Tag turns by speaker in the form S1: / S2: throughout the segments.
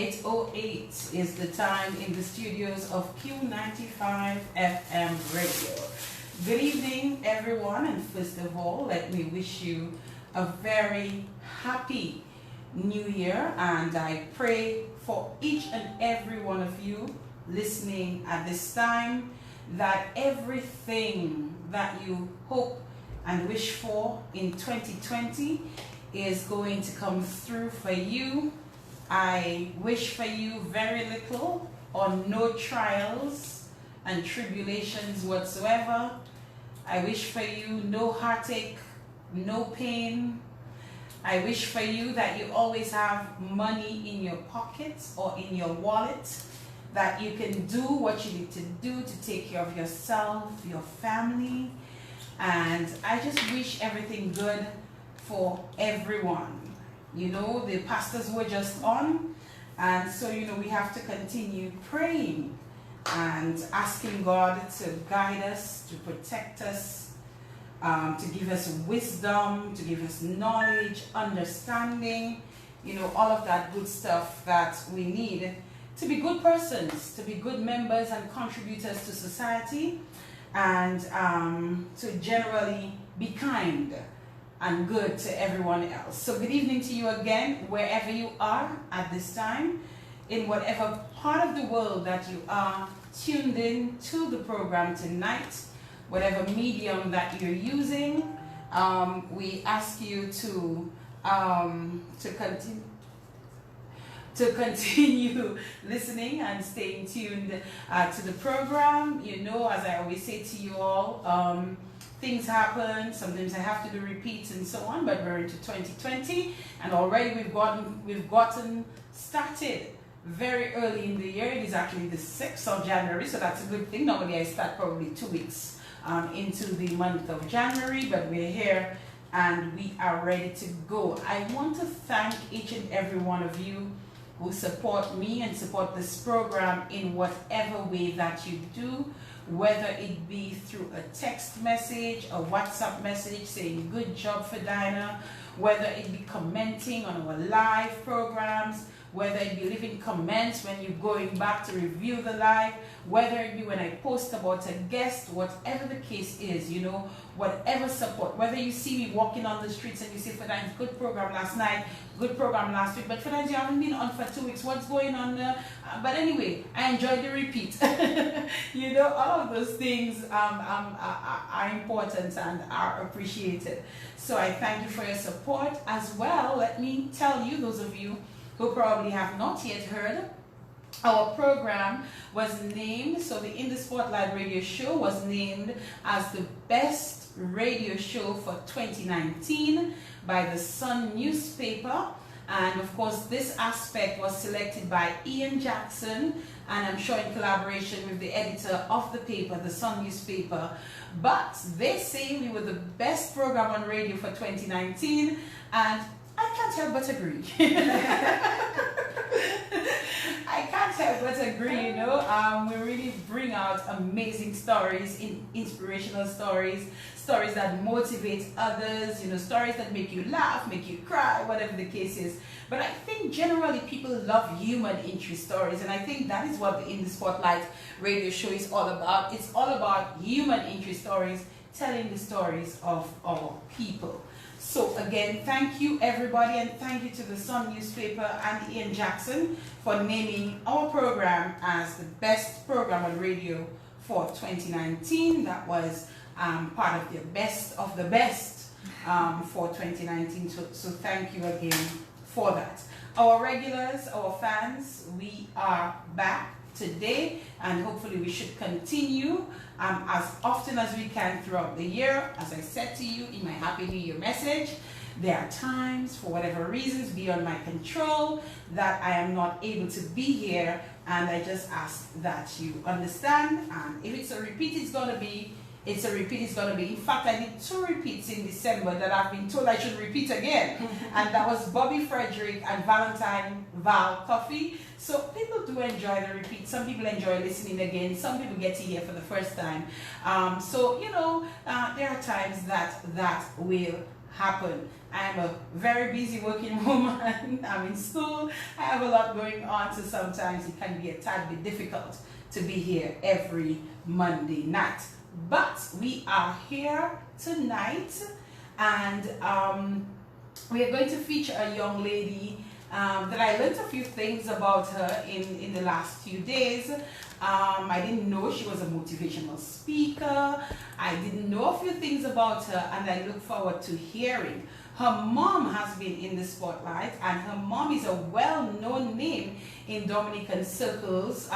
S1: 8:08 is the time in the studios of Q95 FM Radio. Good evening, everyone, and first of all, let me wish you a very happy New Year, and I pray for each and every one of you listening at this time that everything that you hope and wish for in 2020 is going to come through for you. I wish for you very little or no trials and tribulations whatsoever. I wish for you no heartache, no pain. I wish for you that you always have money in your pockets or in your wallet, that you can do what you need to do to take care of yourself, your family. And I just wish everything good for everyone. You know, the pastors were just on, and so, you know, we have to continue praying and asking God to guide us, to protect us, to give us wisdom, to give us knowledge, understanding, you know, all of that good stuff that we need to be good persons, to be good members and contributors to society, and to generally be kind and good to everyone else. So good evening to you again, wherever you are at this time, in whatever part of the world that you are tuned in to the program tonight, whatever medium that you're using. We ask you to continue listening and staying tuned to the program. You know, as I always say to you all, things happen. Sometimes I have to do repeats and so on, but we're into 2020, and already we've gotten started very early in the year. It is actually the 6th of January, so that's a good thing. Normally I start probably 2 weeks into the month of January, but we're here and we are ready to go. I want to thank each and every one of you who support me and support this program in whatever way that you do, whether it be through a text message, a WhatsApp message saying good job for Dinah, whether it be commenting on our live programs, whether it be leaving comments when you're going back to review the live, whether it be when I post about a guest, whatever the case is, you know, whatever support, whether you see me walking on the streets and you say, Fernandez, good program last night, good program last week, but Fernandez, you haven't been on for 2 weeks, what's going on there? But anyway, I enjoyed the repeat. You know, all of those things are important and are appreciated. So I thank you for your support as well. Let me tell you, those of you who probably have not yet heard, our program was named, so the In the Spotlight radio show was named as the best radio show for 2019 by the Sun newspaper. And of course, this aspect was selected by Ian Jackson, and I'm sure in collaboration with the editor of the paper, the Sun newspaper. But they say we were the best program on radio for 2019, and I can't help but agree. I can't help but agree, you know. We really bring out amazing stories, inspirational stories, stories that motivate others, you know, stories that make you laugh, make you cry, whatever the case is. But I think generally people love human interest stories, and I think that is what the In the Spotlight radio show is all about. It's all about human interest stories, telling the stories of our people. So again, thank you everybody, and thank you to the Sun newspaper and Ian Jackson for naming our program as the best program on radio for 2019. That was part of the best for 2019. So thank you again for that. Our regulars, our fans, we are back today, and hopefully we should continue as often as we can throughout the year. As I said to you in my Happy New Year message, there are times, for whatever reasons beyond my control, that I am not able to be here, and I just ask that you understand. And if it's a repeat, it's going to be. It's a repeat, it's going to be. In fact, I did 2 repeats in December that I've been told I should repeat again. And that was Bobby Frederick and Valentine Val Coffee. So people do enjoy the repeat. Some people enjoy listening again. Some people get to hear for the first time. So, you know, there are times that will happen. I'm a very busy working woman. I'm in school. I have a lot going on, so sometimes it can be a tad bit difficult to be here every Monday night. But we are here tonight, and we are going to feature a young lady that I learned a few things about her in the last few days. I didn't know she was a motivational speaker. I didn't know a few things about her, and I look forward to hearing. Her mom has been in the spotlight, and her mom is a well-known name in Dominican circles,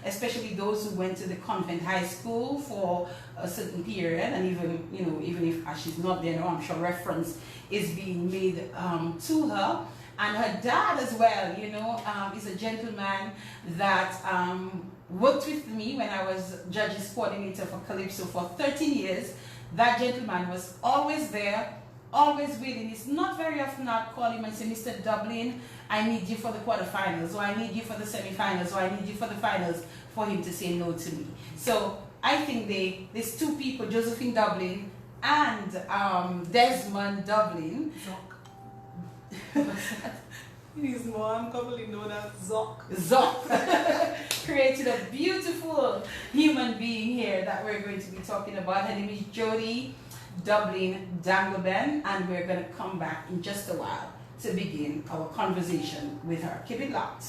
S1: especially those who went to the convent high school for a certain period, and even if she's not there now, I'm sure reference is being made to her. And her dad as well, is a gentleman that worked with me when I was judges coordinator for Calypso for 13 years. That gentleman was always there, always willing. It's not very often I'd call him and say, Mr. Dublin, I need you for the quarterfinals, or I need you for the semifinals, or I need you for the finals, for him to say no to me. So I think there's two people, Josephine Dublin and Desmond Dublin.
S2: His mom, commonly known as Zoc.
S1: Zoc created a beautiful human being here that we're going to be talking about. Her name is Jody Dublin Dangleben, and we're going to come back in just a while to begin our conversation with her. Keep it locked.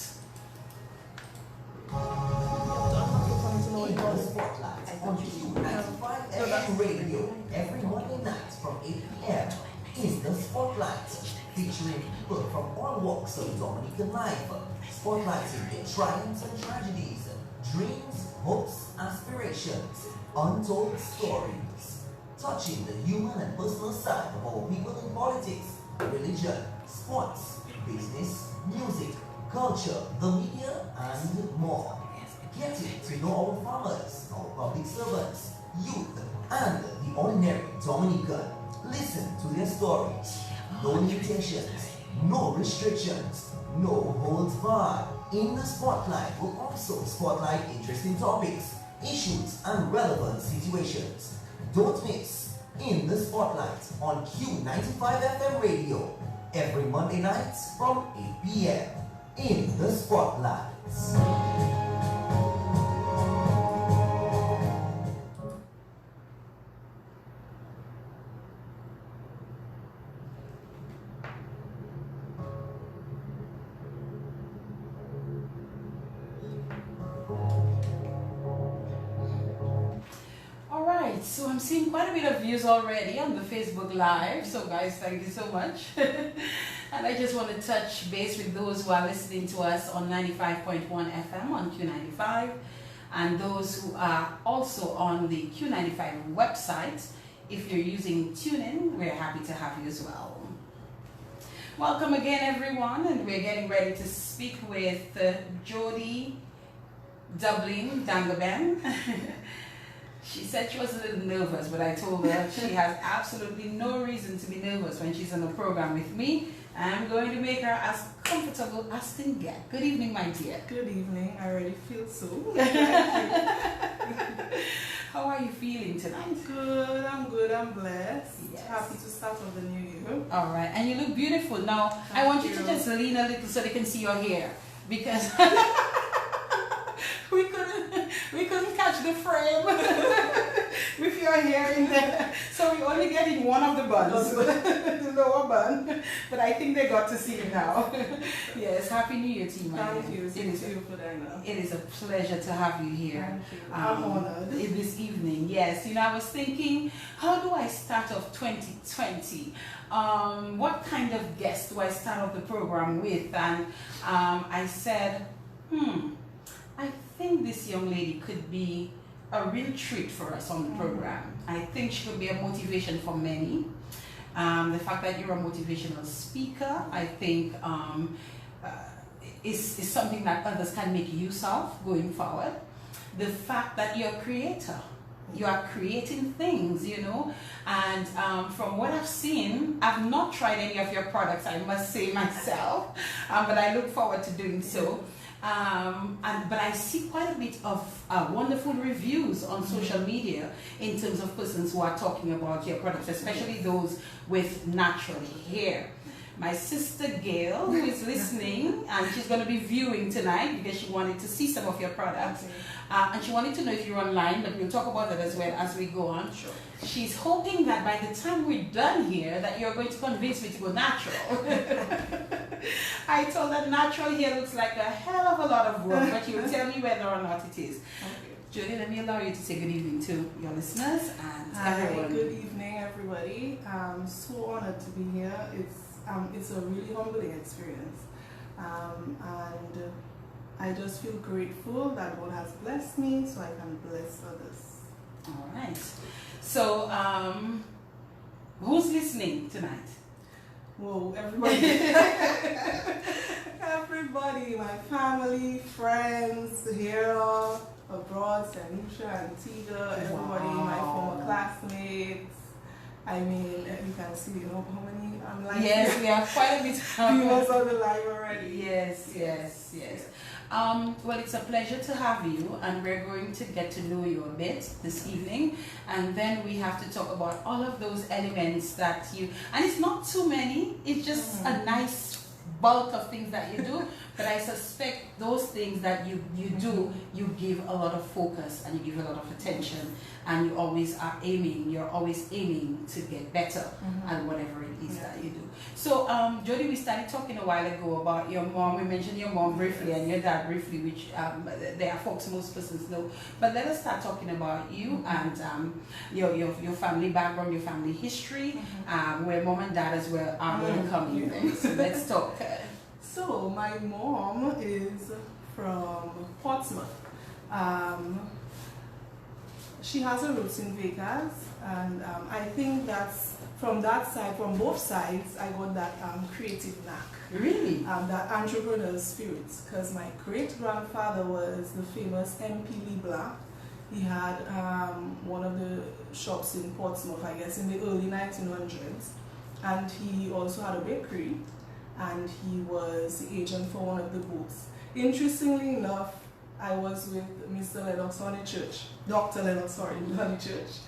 S3: Spotlight on Q95 FM radio every Monday night from 8 p.m. is the Spotlight, featuring people from all walks of Dominican life, spotlighting their triumphs and tragedies, dreams, hopes, aspirations, untold stories, touching the human and personal side of our people in politics, religion, sports, business, music, culture, the media, and more. Getting to know our farmers, our public servants, youth, and the ordinary Dominican. Listen to their stories. No limitations, no restrictions, no holds barred. In the Spotlight will also spotlight interesting topics, issues, and relevant situations. Don't miss In the Spotlight on Q95 FM radio every Monday nights from 8 p.m. In the Spotlight.
S1: So I'm seeing quite a bit of views already on the Facebook Live. So guys, thank you so much. And I just want to touch base with those who are listening to us on 95.1 FM on Q95, and those who are also on the Q95 website. If you're using TuneIn, we're happy to have you as well. Welcome again, everyone, and we're getting ready to speak with Jody Dublin Dangleben. She said she was a little nervous, but I told her she has absolutely no reason to be nervous when she's on a program with me. I'm going to make her as comfortable as can get. Good evening, my dear.
S2: Good evening. I already feel so.
S1: How are you feeling tonight?
S2: Good. I'm good. I'm blessed.
S1: Yes.
S2: Happy to start off the new year.
S1: All right. And you look beautiful. Now, I want you to just lean a little so they can see your hair, because we couldn't catch the frame with your hair in there, so we're only getting one of the buns, the lower bun, but I think they got to see it now. Yes, Happy New Year to you, my
S2: Thank you.
S1: It is a pleasure to have you here.
S2: Thank you. I'm honored.
S1: This evening. Yes, I was thinking, how do I start off 2020? What kind of guest do I start off the program with? And I said, I think this young lady could be a real treat for us on the program. I think she could be a motivation for many. The fact that you're a motivational speaker, I think is something that others can make use of going forward. The fact that you're a creator, you are creating things, and from what I've seen, I've not tried any of your products, I must say myself, but I look forward to doing so. But I see quite a bit of wonderful reviews on social media in terms of persons who are talking about your products, especially those with natural hair. My sister Gail, who is listening, and she's going to be viewing tonight because she wanted to see some of your products. And she wanted to know if you're online, but we'll talk about that as well as we go on.
S2: Sure.
S1: She's hoping that by the time we're done here, that you're going to convince me to go natural. I told her natural hair looks like a hell of a lot of work, but you will tell me whether or not it is.
S2: Okay.
S1: Jody, let me allow you to say good evening to your listeners and everyone.
S2: Good evening, everybody. I'm so honored to be here. It's a really humbling experience, and I just feel grateful that God has blessed me so I can bless others.
S1: All right. So, who's listening tonight?
S2: Whoa, everybody. Everybody, my family, friends, here, abroad, Sanusha, Antigua, everybody, my former classmates. I mean, you can see, you know, how many I'm like.
S1: Yes, we have quite a bit of
S2: viewers on the live already.
S1: Yes. Well, it's a pleasure to have you, and we're going to get to know you a bit this evening, and then we have to talk about all of those elements that you, and it's not too many, it's just a nice bulk of things that you do, but I suspect those things that you do, you give a lot of focus and you give a lot of attention, and you always are aiming, you're always aiming to get better at whatever it is that you do. So, Jody, we started talking a while ago about your mom. We mentioned your mom briefly and your dad briefly, which they are folks most persons know. But let us start talking about you and your family background, your family history, where mom and dad as well are going to come in. So let's talk.
S2: So my mom is from Portsmouth. She has her roots in Vegas, and I think that's from that side, from both sides, I got that creative knack.
S1: Really?
S2: That entrepreneur's spirit, because my great-grandfather was the famous MP Leblanc. He had one of the shops in Portsmouth, I guess, in the early 1900s, and he also had a bakery, and he was the agent for one of the boats. Interestingly enough, I was with Mr. Lennox Honeychurch, Dr. Lennox Honeychurch,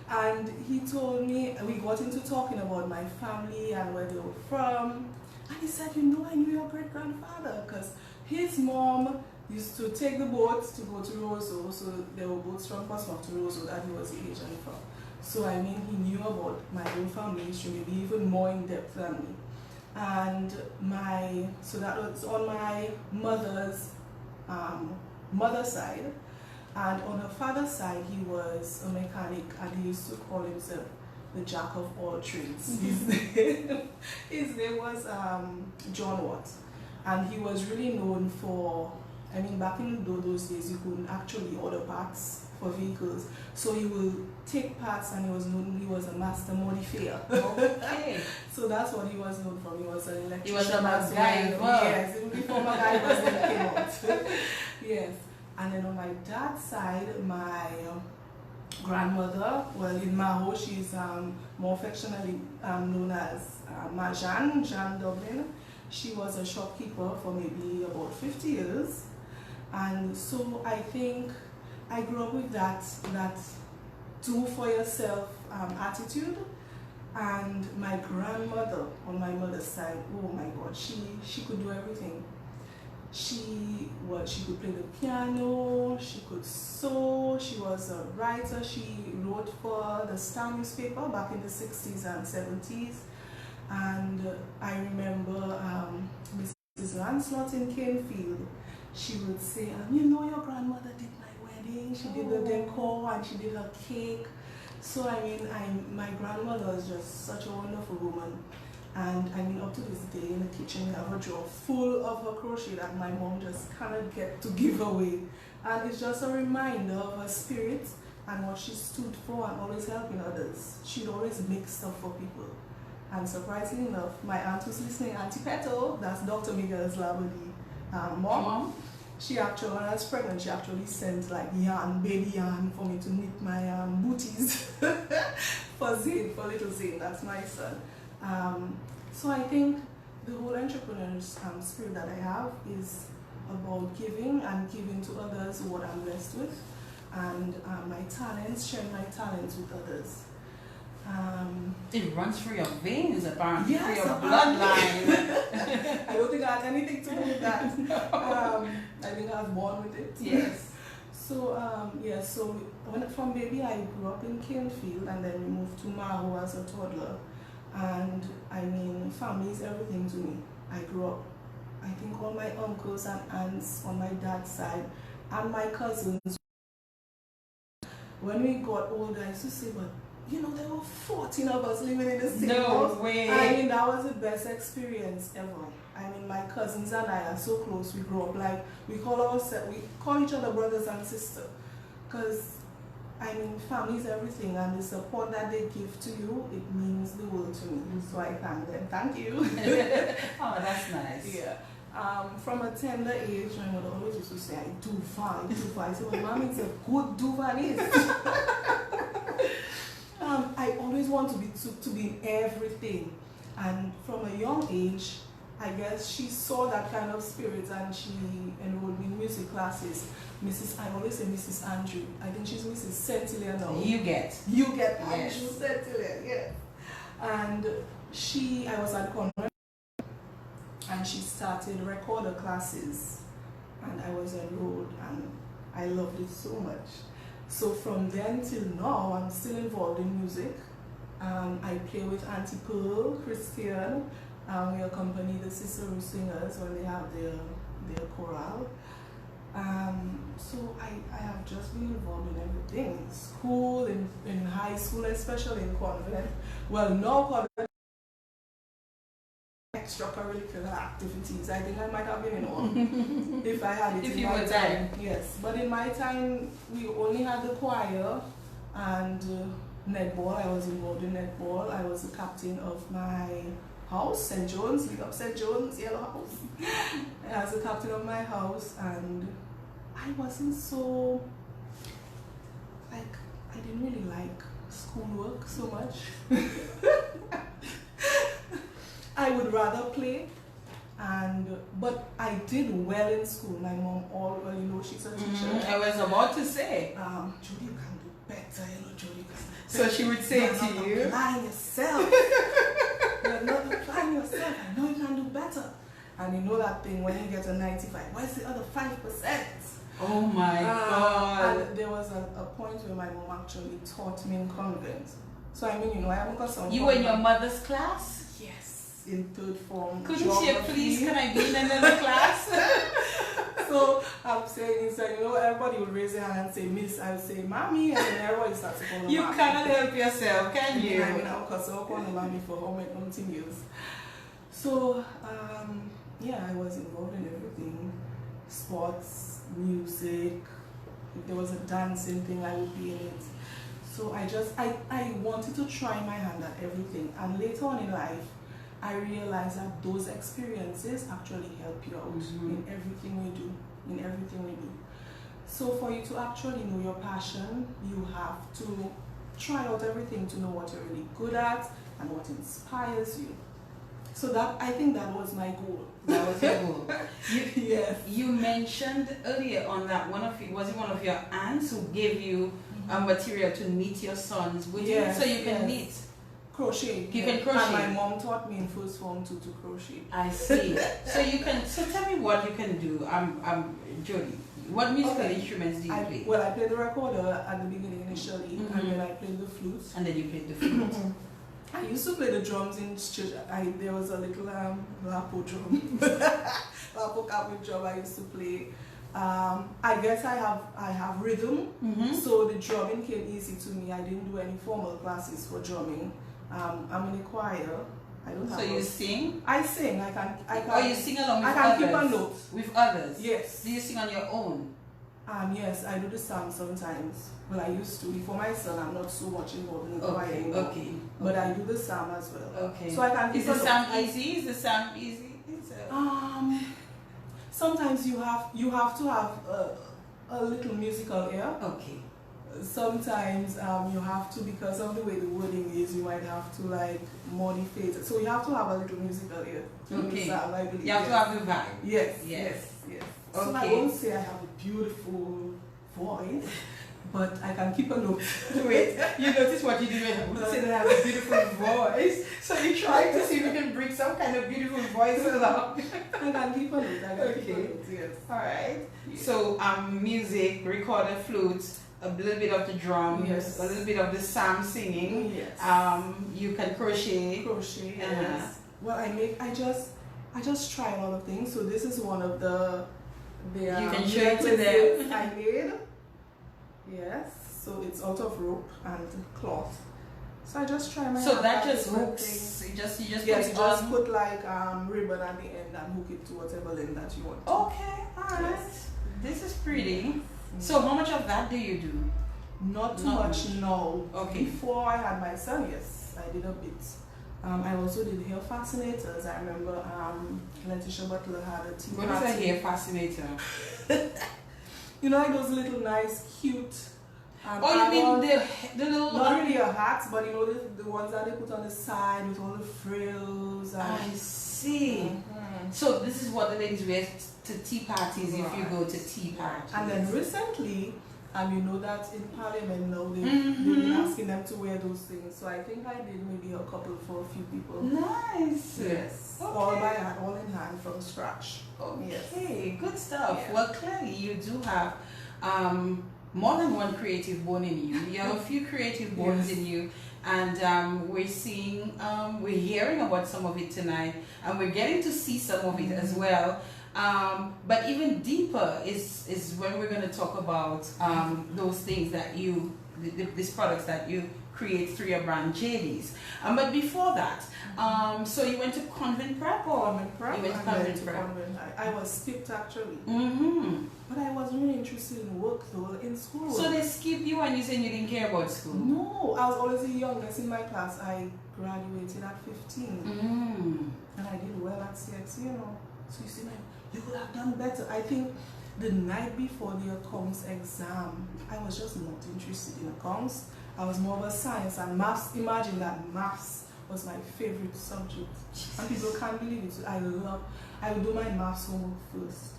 S2: and he told me, we got into talking about my family and where they were from, and he said, you know, I knew your great-grandfather, because his mom used to take the boats to go to Roseau, so there were boats from Portsmouth to Roseau that he was the agent for. So I mean, he knew about my own family history, maybe even more in depth than me. And so that was on my mother's mother's side, and on her father's side he was a mechanic, and he used to call himself the jack of all trades. His name was John Watt, and he was really known for, I mean, back in those days you couldn't actually order parts for vehicles, so he will take parts, and he was a master modifier.
S1: Okay.
S2: So that's what he was known for. He was an electrician.
S1: He was a MacGyver.
S2: Yes, even before MacGyver came out. Yes. And then on my dad's side, my grandmother, well, in Maho, she's more affectionately known as Jean Dublin. She was a shopkeeper for maybe about 50 years. And so I think I grew up with that do for yourself attitude. And my grandmother on my mother's side, oh my God, she could do everything. She could play the piano, she could sew, she was a writer, she wrote for the Star newspaper back in the 60s and 70s. And I remember Mrs. Lancelot in Canefield, she would say, you know, your grandmother did my wedding, she did the decor and she did her cake. So I mean, my grandmother was just such a wonderful woman. And I mean, up to this day in the kitchen, we have a drawer full of her crochet that my mom just cannot get to give away. And it's just a reminder of her spirit and what she stood for, and always helping others. She'd always make stuff for people. And surprisingly enough, my aunt who's listening, Auntie Petal, that's Dr. Miguel's Labadie mom, she actually, when I was pregnant, she actually sent like yarn, baby yarn for me to knit my booties for Zane, for little Zane, that's my son. So I think the whole entrepreneur's spirit that I have is about giving and giving to others what I'm blessed with, and my talents, sharing my talents with others.
S1: It runs through your veins, apparently,
S2: yes,
S1: through your
S2: apparently.
S1: bloodline.
S2: I don't think I had anything to do with that.
S1: No.
S2: I think I was born with it.
S1: Yes.
S2: So so from baby I grew up in Canefield, and then we moved to Maho as a toddler. And I mean, family is everything to me. I grew up, I think all my uncles and aunts on my dad's side and my cousins. When we got older, I used to say, but you know, there were 14 of us living in the same house.
S1: No way.
S2: I mean, that was the best experience ever. I mean, my cousins and I are so close. We grew up like, we call each other brothers and sisters. Because, I mean, family is everything, and the support that they give to you, it means the world to me. So I thank them. Thank you.
S1: Oh, that's nice.
S2: Yeah. From a tender age, my mother always used to say, I do fine, do fine. I said, well, mommy is a good do-fanist. I always want to be in everything. And from a young age, I guess she saw that kind of spirit, and she enrolled me in music classes. I always say Mrs. Andrew. I think she's Mrs. Centillion now.
S1: You get.
S2: Yes. Andrew
S1: Yes.
S2: Centillion, yes. And I was at convent, and she started recorder classes, and I was enrolled, and I loved it so much. So from then till now, I'm still involved in music. I play with Auntie Pearl, Christian. We accompany the Cicero singers when they have their chorale. So I have just been involved in everything. School, in high school, especially in convent. Well, no convent. Extracurricular activities. I think I might have been in one if I had it
S1: If
S2: in
S1: you
S2: my
S1: were
S2: time.
S1: there.
S2: Yes, but in my time we only had the choir and netball. I was involved in netball. I was the captain of my house, St. John's, big up St. John's, Yellow House. I was the captain of my house, and I wasn't so, like, I didn't really like schoolwork so much. I would rather play, but I did well in school. My mom, she's a teacher.
S1: I was about to say.
S2: Jody, you can do better, Jody.
S1: So she would say to you,
S2: "You're not applying yourself. You're not applying yourself. I know you can do better." And you know that thing when you get a 95. Where's the other 5%?
S1: oh my God.
S2: And there was a point where my mom actually taught me in convent. So I mean, I haven't got some.
S1: You were in your mother's class?
S2: Yes, in third form.
S1: Couldn't she please, can I be in another class?
S2: So I'm saying, everybody would raise their hand and say, Miss, I would say, Mommy, and then everybody starts to call her
S1: You
S2: Mommy.
S1: cannot help yourself, can you?
S2: I mean, I'll call her Mommy for how many years. So, I was involved in everything. Sports, music. If there was a dancing thing, I would be in it. So I wanted to try my hand at everything. And later on in life, I realized that those experiences actually help you out in everything we do. So for you to actually know your passion, you have to try out everything to know what you're really good at and what inspires you. So I think that was my goal.
S1: That was your goal.
S2: Yes.
S1: You mentioned earlier on that one of your aunts who gave you material to knit your sons with you, so you can knit.
S2: Crochet.
S1: You can crochet.
S2: And my mom taught me in first form to crochet.
S1: I see. So tell me what you can do. Jody. What musical instruments do you play?
S2: Well, I played the recorder at the beginning initially, and then I played the flute.
S1: And then you played the flute.
S2: I used to play the drums in church. There was a little lapo drum, lapo cabinet drum I used to play. I guess I have rhythm, so the drumming came easy to me. I didn't do any formal classes for drumming. I'm in a choir. I don't have.
S1: So you sing?
S2: I sing. I can.
S1: Or you sing along with others?
S2: I can keep a note.
S1: With others?
S2: Yes.
S1: Do you sing on your own?
S2: Yes, I do the psalm sometimes. Well, I used to. Before my son, I'm not so much involved in the choir anymore.
S1: Okay.
S2: But I do the psalm as well.
S1: Okay.
S2: So I can.
S1: Is the psalm easy? Is the psalm easy?
S2: Sometimes you have to have a little musical ear.
S1: Okay.
S2: sometimes you have to, because of the way the wording is, you might have to like modify it. So you have to have a little musical ear.
S1: Okay.
S2: I believe.
S1: You have to have the vibe.
S2: Yes.
S1: Yes.
S2: So I
S1: Okay.
S2: won't say I have a beautiful voice, but I can keep a note.
S1: Wait, you notice what you did when you said that I have a beautiful voice. So you try to see if you can bring some kind of beautiful voice along.
S2: I can keep a note. I can keep a
S1: Okay.
S2: note. Yes.
S1: Alright.
S2: Yes.
S1: So music, recorder flute, a little bit of the drums,
S2: Yes.
S1: a little bit of the psalm singing.
S2: Yes.
S1: You can crochet.
S2: Crochet.
S1: Uh-huh.
S2: Yes. Well, I just try a lot of things. So this is one of the
S1: You can show it to
S2: necklaces
S1: them.
S2: I made. Yes. So it's out of rope and cloth. So I just try my
S1: So
S2: hand
S1: that
S2: at
S1: just
S2: different
S1: hooks.
S2: things.
S1: You just
S2: Yes,
S1: put
S2: you
S1: it
S2: just
S1: on.
S2: put like ribbon at the end and hook it to whatever length that you want.
S1: Okay, alright.
S2: Yes.
S1: This is pretty. So how much of that do you do?
S2: Not too
S1: Not
S2: much now.
S1: Okay.
S2: Before I had my son, yes, I did a bit. I also did hair fascinators. I remember Shea Butter had a tea
S1: What is a
S2: party.
S1: hair fascinator?
S2: You know, like those little nice, cute.
S1: Oh, you mean the little
S2: Not really a hats, but you know the ones that they put on the side with all the frills. And,
S1: I see.
S2: Mhm.
S1: So this is what the ladies wear to tea parties if you
S2: Right.
S1: go to tea parties.
S2: And then recently, you know that in Parliament now they've
S1: Mhm.
S2: been asking them to wear those things. So I think I did maybe a couple for a few people.
S1: Nice.
S2: Yes.
S1: Okay.
S2: All by hand, all in hand from scratch.
S1: Okay, good stuff.
S2: Yeah.
S1: Well, clearly you do have more than one creative bone in you. You have a few creative bones
S2: Yes.
S1: in you, and we're seeing, we're hearing about some of it tonight, and we're getting to see some of it as well. But even deeper is when we're going to talk about those things that you, these products that you create through your brand Jody's. But before that, so you went to convent prep or?
S2: Convent prep.
S1: You went to
S2: I
S1: convent
S2: went to
S1: prep.
S2: convent. I was skipped actually.
S1: Mm-hmm.
S2: But I wasn't really interested in work though, in school.
S1: So they skip you and you said you didn't care about school?
S2: No, I was always the youngest in my class. I graduated at 15. And I did well at CX, you know. So you see, like, you could have done better. I think the night before the accounts exam, I was just not interested in accounts. I was more of a science and maths. Imagine that maths was my favorite subject. And people can't believe it. I would do my maths homework first.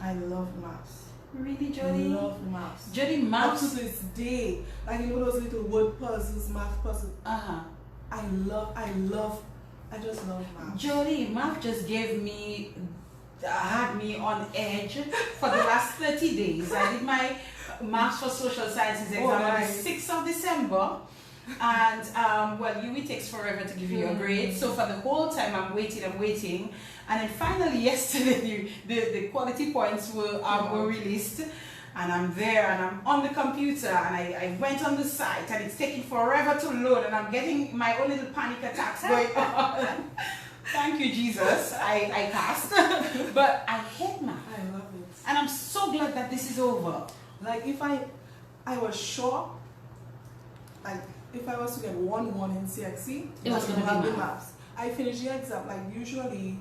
S2: I love maths.
S1: Really,
S2: I
S1: Jody?
S2: love maths.
S1: Jody,
S2: Up
S1: maths?
S2: to this day. Like, you know those little word puzzles, math puzzles.
S1: Uh-huh.
S2: I just love math.
S1: Jody, math just gave me, had me on edge for the last 30 days. I did my maths for social sciences exam on the
S2: nice.
S1: 6th of December. And, well, it takes forever to give you a grade. So for the whole time, I'm waiting. And then finally yesterday, the quality points were released. And I'm there and I'm on the computer and I went on the site and it's taking forever to load and I'm getting my own little panic attacks going on. Thank you, Jesus. I passed. But I hate math.
S2: I love it.
S1: And I'm so glad that this is over.
S2: Like, if I was sure, like, if I was to get 1-1 in CXC,
S1: It was gonna be
S2: have the
S1: math.
S2: maths. I finished the exam, like, usually,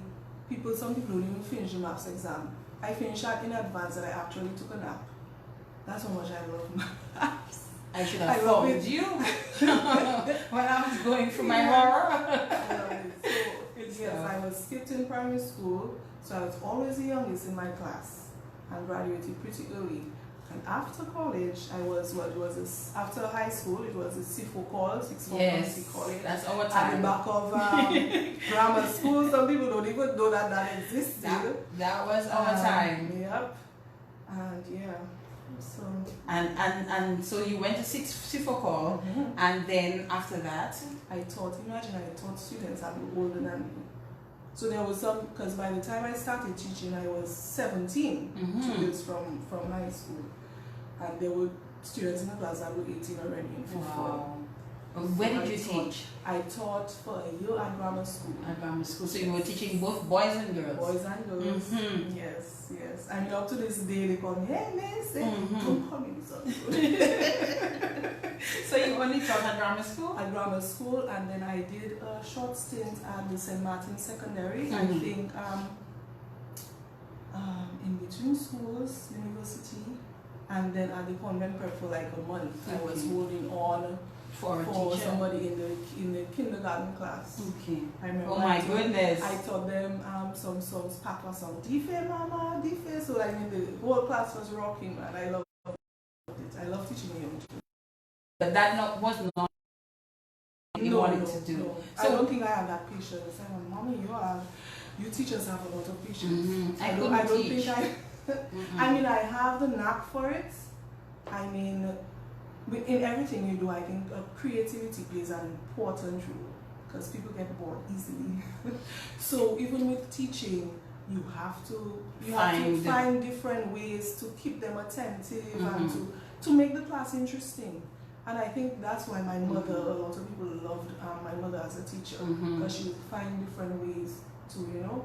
S2: some people don't even finish the maths exam. I finished that in advance and I actually took a nap. That's how much I love maths.
S1: I should
S2: I
S1: have
S2: love
S1: phoned
S2: it.
S1: you when I was going through my
S2: Yeah.
S1: horror.
S2: I love it. So, yes, I was skipped in primary school, so I was always the youngest in my class and graduated pretty early. And after college, after high school, it was a CIFO call, 6 months college.
S1: That's our
S2: At the
S1: time.
S2: back of grammar school, some people don't even know that existed.
S1: That was our time.
S2: Yep. And yeah, so.
S1: And so you went to CIFO call, and then after that,
S2: I taught students that were older than me. So there was some, because by the time I started teaching, I was 17, 2 years from high school. And there were students in the class that were 18 already in fifth form.
S1: wow. Where did you teach?
S2: I taught for a year at grammar school.
S1: At grammar school. So you were teaching both boys and girls?
S2: Boys and girls. Yes. I mean, up to this day, they call me, hey, miss, don't call me something.
S1: So you only taught at grammar school?
S2: At grammar school, and then I did a short stint at the St. Martin Secondary. I think in between schools, university, And then at the convent prep for like a month, I was
S1: Okay.
S2: holding on
S1: For a
S2: for
S1: teacher.
S2: somebody in the kindergarten class.
S1: Okay.
S2: I remember
S1: Oh my goodness.
S2: I taught them some songs, Papa song, Dife Mama, Dife. So like the whole class was rocking, man. I loved it. I love teaching young children.
S1: But that was not what you wanted to do.
S2: No.
S1: So
S2: I don't think I have that patience. I'm Mommy, you teachers have a lot of patience.
S1: I
S2: don't
S1: teach.
S2: think I mean, I have the knack for it. I mean, in everything you do, I think creativity plays an important role because people get bored easily. So even with teaching, you have to find different ways to keep them attentive and to make the class interesting. And I think that's why my mother, a lot of people loved my mother as a teacher because she would find different ways to,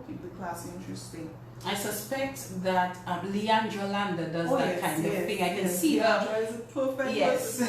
S2: keep the class interesting.
S1: I suspect that Leandra Landa does that kind of thing. I can see her.
S2: Leandra is a perfect person.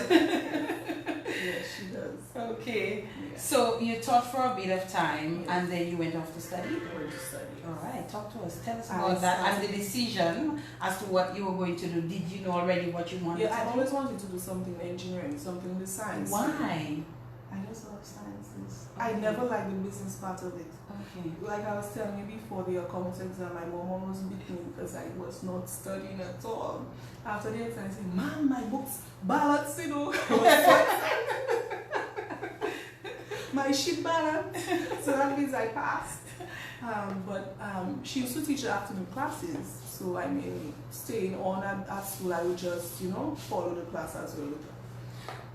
S2: Yes, she does.
S1: Okay.
S2: Yeah.
S1: So you taught for a bit of time and then you went off to study?
S2: I went to study.
S1: All right, talk to us. Tell us about that and the decision as to what you were going to do. Did you know already what you wanted to do?
S2: Yeah, I always wanted to do something in engineering, something in the science.
S1: Why?
S2: I just love sciences. I never liked the business part of it.
S1: Okay.
S2: Like I was telling you before the accounts exam, my mom almost beat me because I was not studying at all. After the exam, I said, "Mom, my books balance, I was so excited. My sheet balance." So that means I passed. But she used to teach afternoon classes. So I mean, staying on at school, I would just, follow the class as well.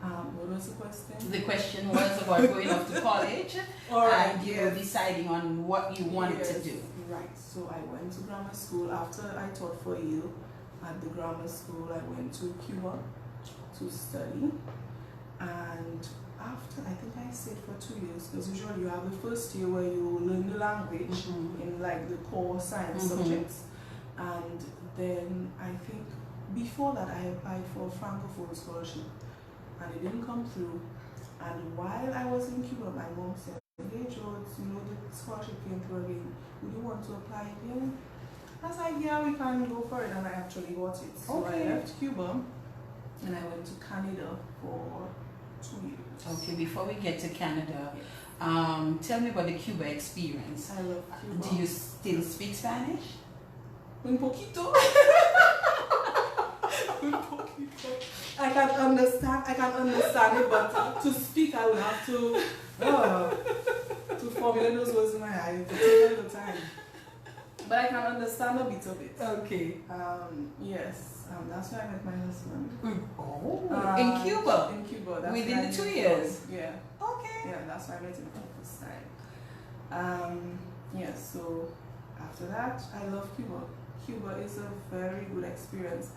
S2: What was the question?
S1: The question was about going off to college and you were deciding on what you wanted to do.
S2: Right. So I went to grammar school. After I taught for a year at the grammar school, I went to Cuba to study. And after, I think I stayed for 2 years because usually you have the first year where you learn the language in like the core science subjects. And then I think before that I applied for a Francophone scholarship. And it didn't come through. And while I was in Cuba, my mom said, "Hey Jodie, the scholarship came through again. Would you want to apply again?" I was like, "Yeah, we can go for it." And I actually got it. So I left Cuba and I went to Canada for 2 years.
S1: Okay, before we get to Canada, tell me about the Cuba experience.
S2: I love Cuba.
S1: Do you still speak Spanish?
S2: Un poquito. Un poquito. I can understand it, but to speak, I would have to formulate those words in my head. It takes a little time. But I can understand a bit of it.
S1: Okay.
S2: Yes. That's where I met my husband.
S1: In Cuba?
S2: In Cuba. That's
S1: Within
S2: where I
S1: the 2
S2: met
S1: years?
S2: him. Yeah.
S1: Okay.
S2: Yeah, that's why I met him for the first time. Yes, so after that, I love Cuba. Cuba is a very good experience.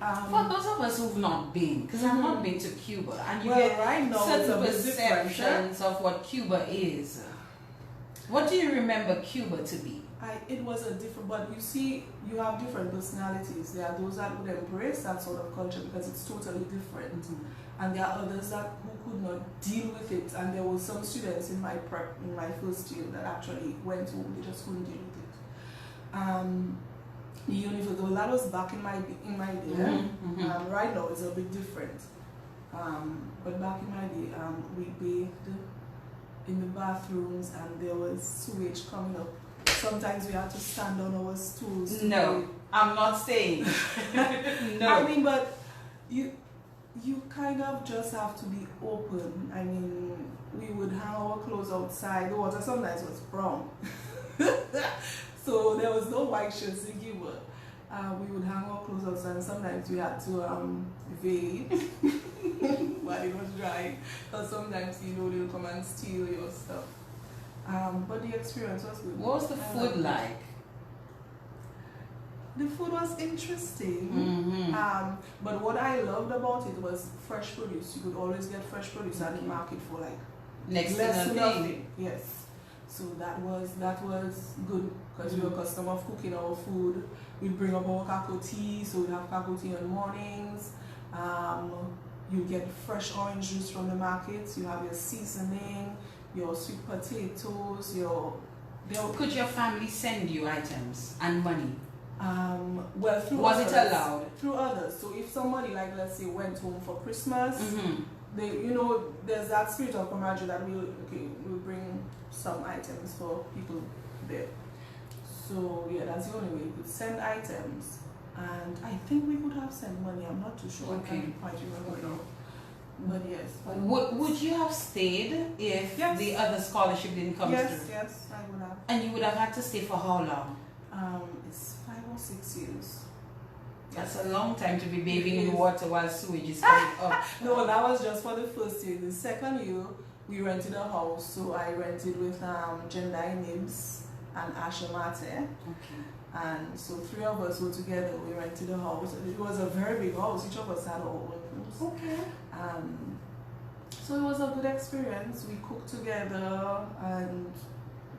S1: For those of us who've not been, because I've not been to Cuba, and you
S2: Well,
S1: get
S2: right now it's a
S1: certain
S2: bit different,
S1: perceptions of what Cuba is. What do you remember Cuba to be?
S2: It was a different, but you see, you have different personalities. There are those that would embrace that sort of culture because it's totally different. And there are others who could not deal with it. And there were some students in my prep, in my first year, that actually went home, they just couldn't deal with it. The universe, well, that was back in my day. Right now it's a bit different. But back in my day, we bathed in the bathrooms and there was sewage coming up. Sometimes we had to stand on our stools.
S1: No, I'm not saying. No.
S2: I mean, but you kind of just have to be open. I mean, we would hang our clothes outside. The water sometimes was brown. So there was no white shirts in Cuba. We would hang our clothes outside and sometimes we had to bathe while it was dry. Or sometimes, they'll come and steal your stuff. But the experience was good.
S1: What was the food like?
S2: The food was interesting. But what I loved about it was fresh produce. You could always get fresh produce at the market for like
S1: Next
S2: less
S1: to
S2: to
S1: nothing.
S2: nothing. Yes. So that was good because we were accustomed of cooking our food. We'd bring up our cocoa tea, so we'd have cocoa tea in the mornings. You get fresh orange juice from the markets. You have your seasoning, your sweet potatoes,
S1: Could your family send you items and money?
S2: Well, through
S1: Was
S2: others,
S1: it allowed?
S2: Through others. So if somebody, like, let's say, went home for Christmas,
S1: Mm-hmm.
S2: they, you know, there's that spirit of camaraderie that we'll bring some items for people there. So yeah, that's the only way. We could send items, and I think we could have sent money. I'm not too sure.
S1: Okay.
S2: I can't quite remember now. But yes.
S1: Would you have stayed if
S2: Yes.
S1: the other scholarship didn't come
S2: Yes,
S1: through?
S2: yes, I would have.
S1: And you would have had to stay for how long?
S2: It's 5 or 6 years.
S1: That's a long time to be bathing
S2: It
S1: in
S2: is.
S1: water while sewage is coming up.
S2: No, that was just for the first year. The second year, we rented a house. So I rented with Jodie Nibs and Asha Mate.
S1: Okay.
S2: And so 3 of us were together. We rented a house. It was a very big house. Each of us had our own rooms.
S1: Okay.
S2: So it was a good experience. We cooked together, and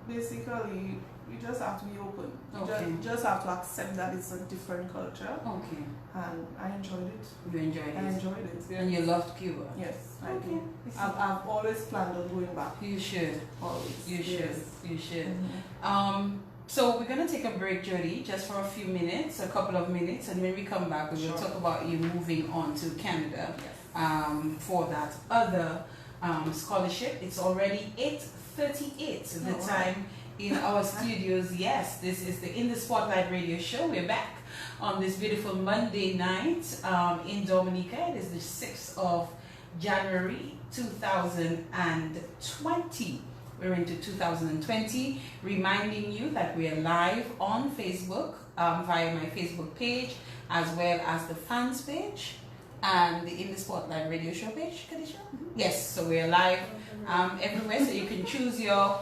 S2: basically you just have to be open. You
S1: Okay.
S2: just have to accept that it's a different culture.
S1: Okay.
S2: And I enjoyed it.
S1: You enjoyed
S2: I
S1: it.
S2: enjoyed it.
S1: And you loved Cuba.
S2: Yes, I
S1: Okay.
S2: do. I've always planned on going back.
S1: You should.
S2: Always.
S1: You should.
S2: Yes.
S1: You should.
S2: Mhm.
S1: So we're gonna take a break, Jody, just for a few minutes, a couple of minutes, and when we come back, we will
S2: Sure.
S1: talk about you moving on to Canada
S2: Yes.
S1: for that other scholarship. It's already 8:38. The
S2: Oh,
S1: time in our studios. Yes, this is the In the Spotlight radio show. We're back on this beautiful Monday night in Dominica. It is the 6th of January 2020. We're into 2020, reminding you that we are live on Facebook via my Facebook page, as well as the fans page and the In the Spotlight radio show page. Kadisha? Yes, so we are live everywhere. So you can choose your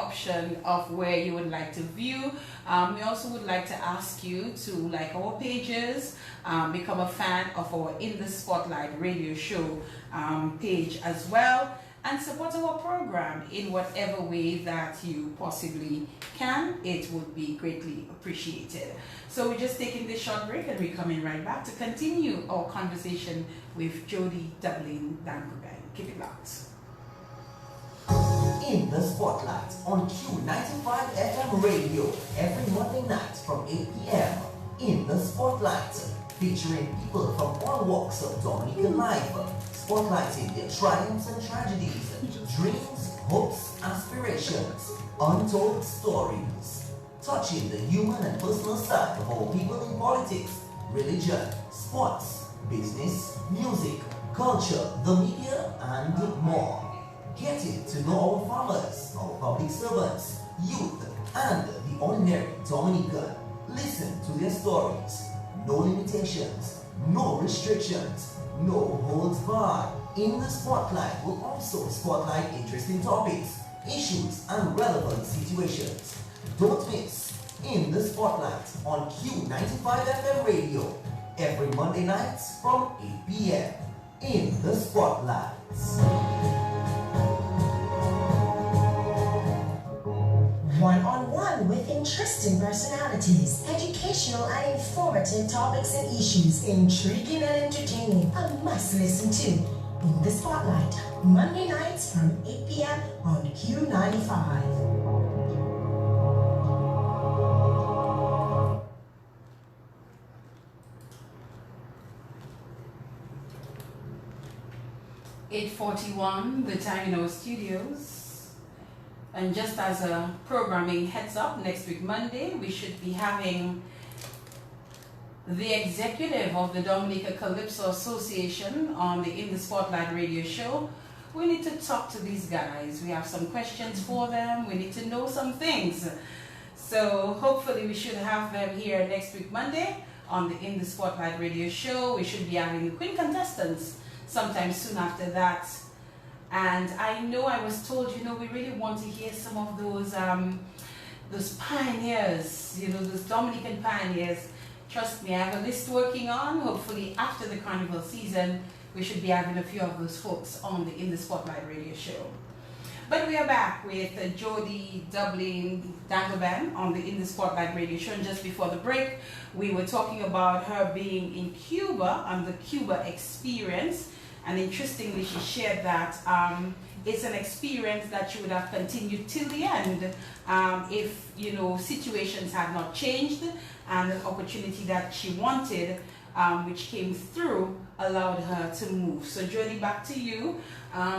S1: option of where you would like to view. We also would like to ask you to like our pages, become a fan of our In the Spotlight radio show page as well, and support our program in whatever way that you possibly can. It would be greatly appreciated. So we're just taking this short break, and we're coming right back to continue our conversation with Jody, Dublin, Dangleben. Keep it locked.
S3: In the Spotlight on Q95 FM radio every Monday night from 8 p.m. In the Spotlight, featuring people from all walks of Dominican life, spotlighting their triumphs and tragedies, dreams, hopes, aspirations, untold stories, touching the human and personal side of our people in politics, religion, sports, business, music, culture, the media, and more. Getting to know our farmers, our public servants, youth, and the ordinary Dominican. Listen to their stories. No limitations, no restrictions, no holds barred. In the Spotlight will also spotlight interesting topics, issues, and relevant situations. Don't miss In the Spotlight on Q95 FM radio every Monday nights from 8 p.m. In the Spotlight.
S4: One-on-one with interesting personalities, educational and informative topics and issues, intriguing and entertaining. A must listen to In the Spotlight, Monday nights from 8 p.m. on Q95.
S1: (8:41) the time in our studios. And just as a programming heads up, next week Monday we should be having the executive of the Dominica Calypso Association on the In the Spotlight radio show. We need to talk to these guys. We have some questions for them. We need to know some things. So hopefully we should have them here next week Monday on the In the Spotlight radio show. We should be having the Queen contestants sometime soon after that. And I know I was told, you know, we really want to hear some of those pioneers, you know, those Dominican pioneers. Trust me, I have a list working on. Hopefully after the carnival season, we should be having a few of those folks on the In the Spotlight radio show. But we are back with Jody, Dublin, Dangleben on the In the Spotlight radio show. And just before the break, we were talking about her being in Cuba and the Cuba experience. And interestingly, she shared that it's an experience that she would have continued till the end if, you know, situations had not changed and an opportunity that she wanted, which came through, allowed her to move. So Jody, back to you.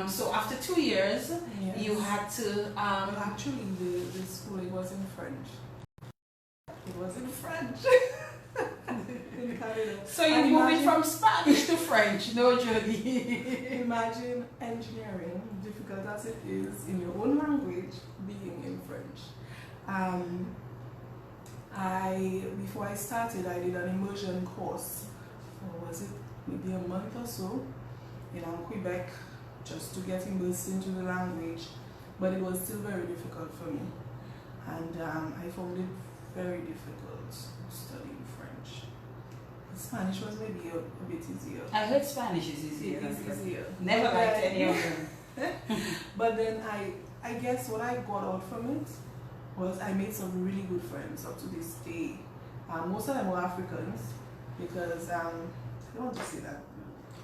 S1: So after 2 years,
S2: Yes.
S1: you had to...
S2: Actually, the school, it was in French. It was in French. In Canada.
S1: So you're moving from Spanish to French, no, Jody?
S2: Imagine engineering, difficult as it is, in your own language, being in French. Before I started, I did an immersion course. Or was it maybe a month or so in Quebec, just to get immersed into the language. But it was still very difficult for me. And I found it very difficult studying French. Spanish was maybe a bit easier.
S1: I heard Spanish is easier.
S2: It is easier.
S1: Never liked any of them.
S2: But then I guess what I got out from it was I made some really good friends up to this day. Most of them were Africans because I don't want to say that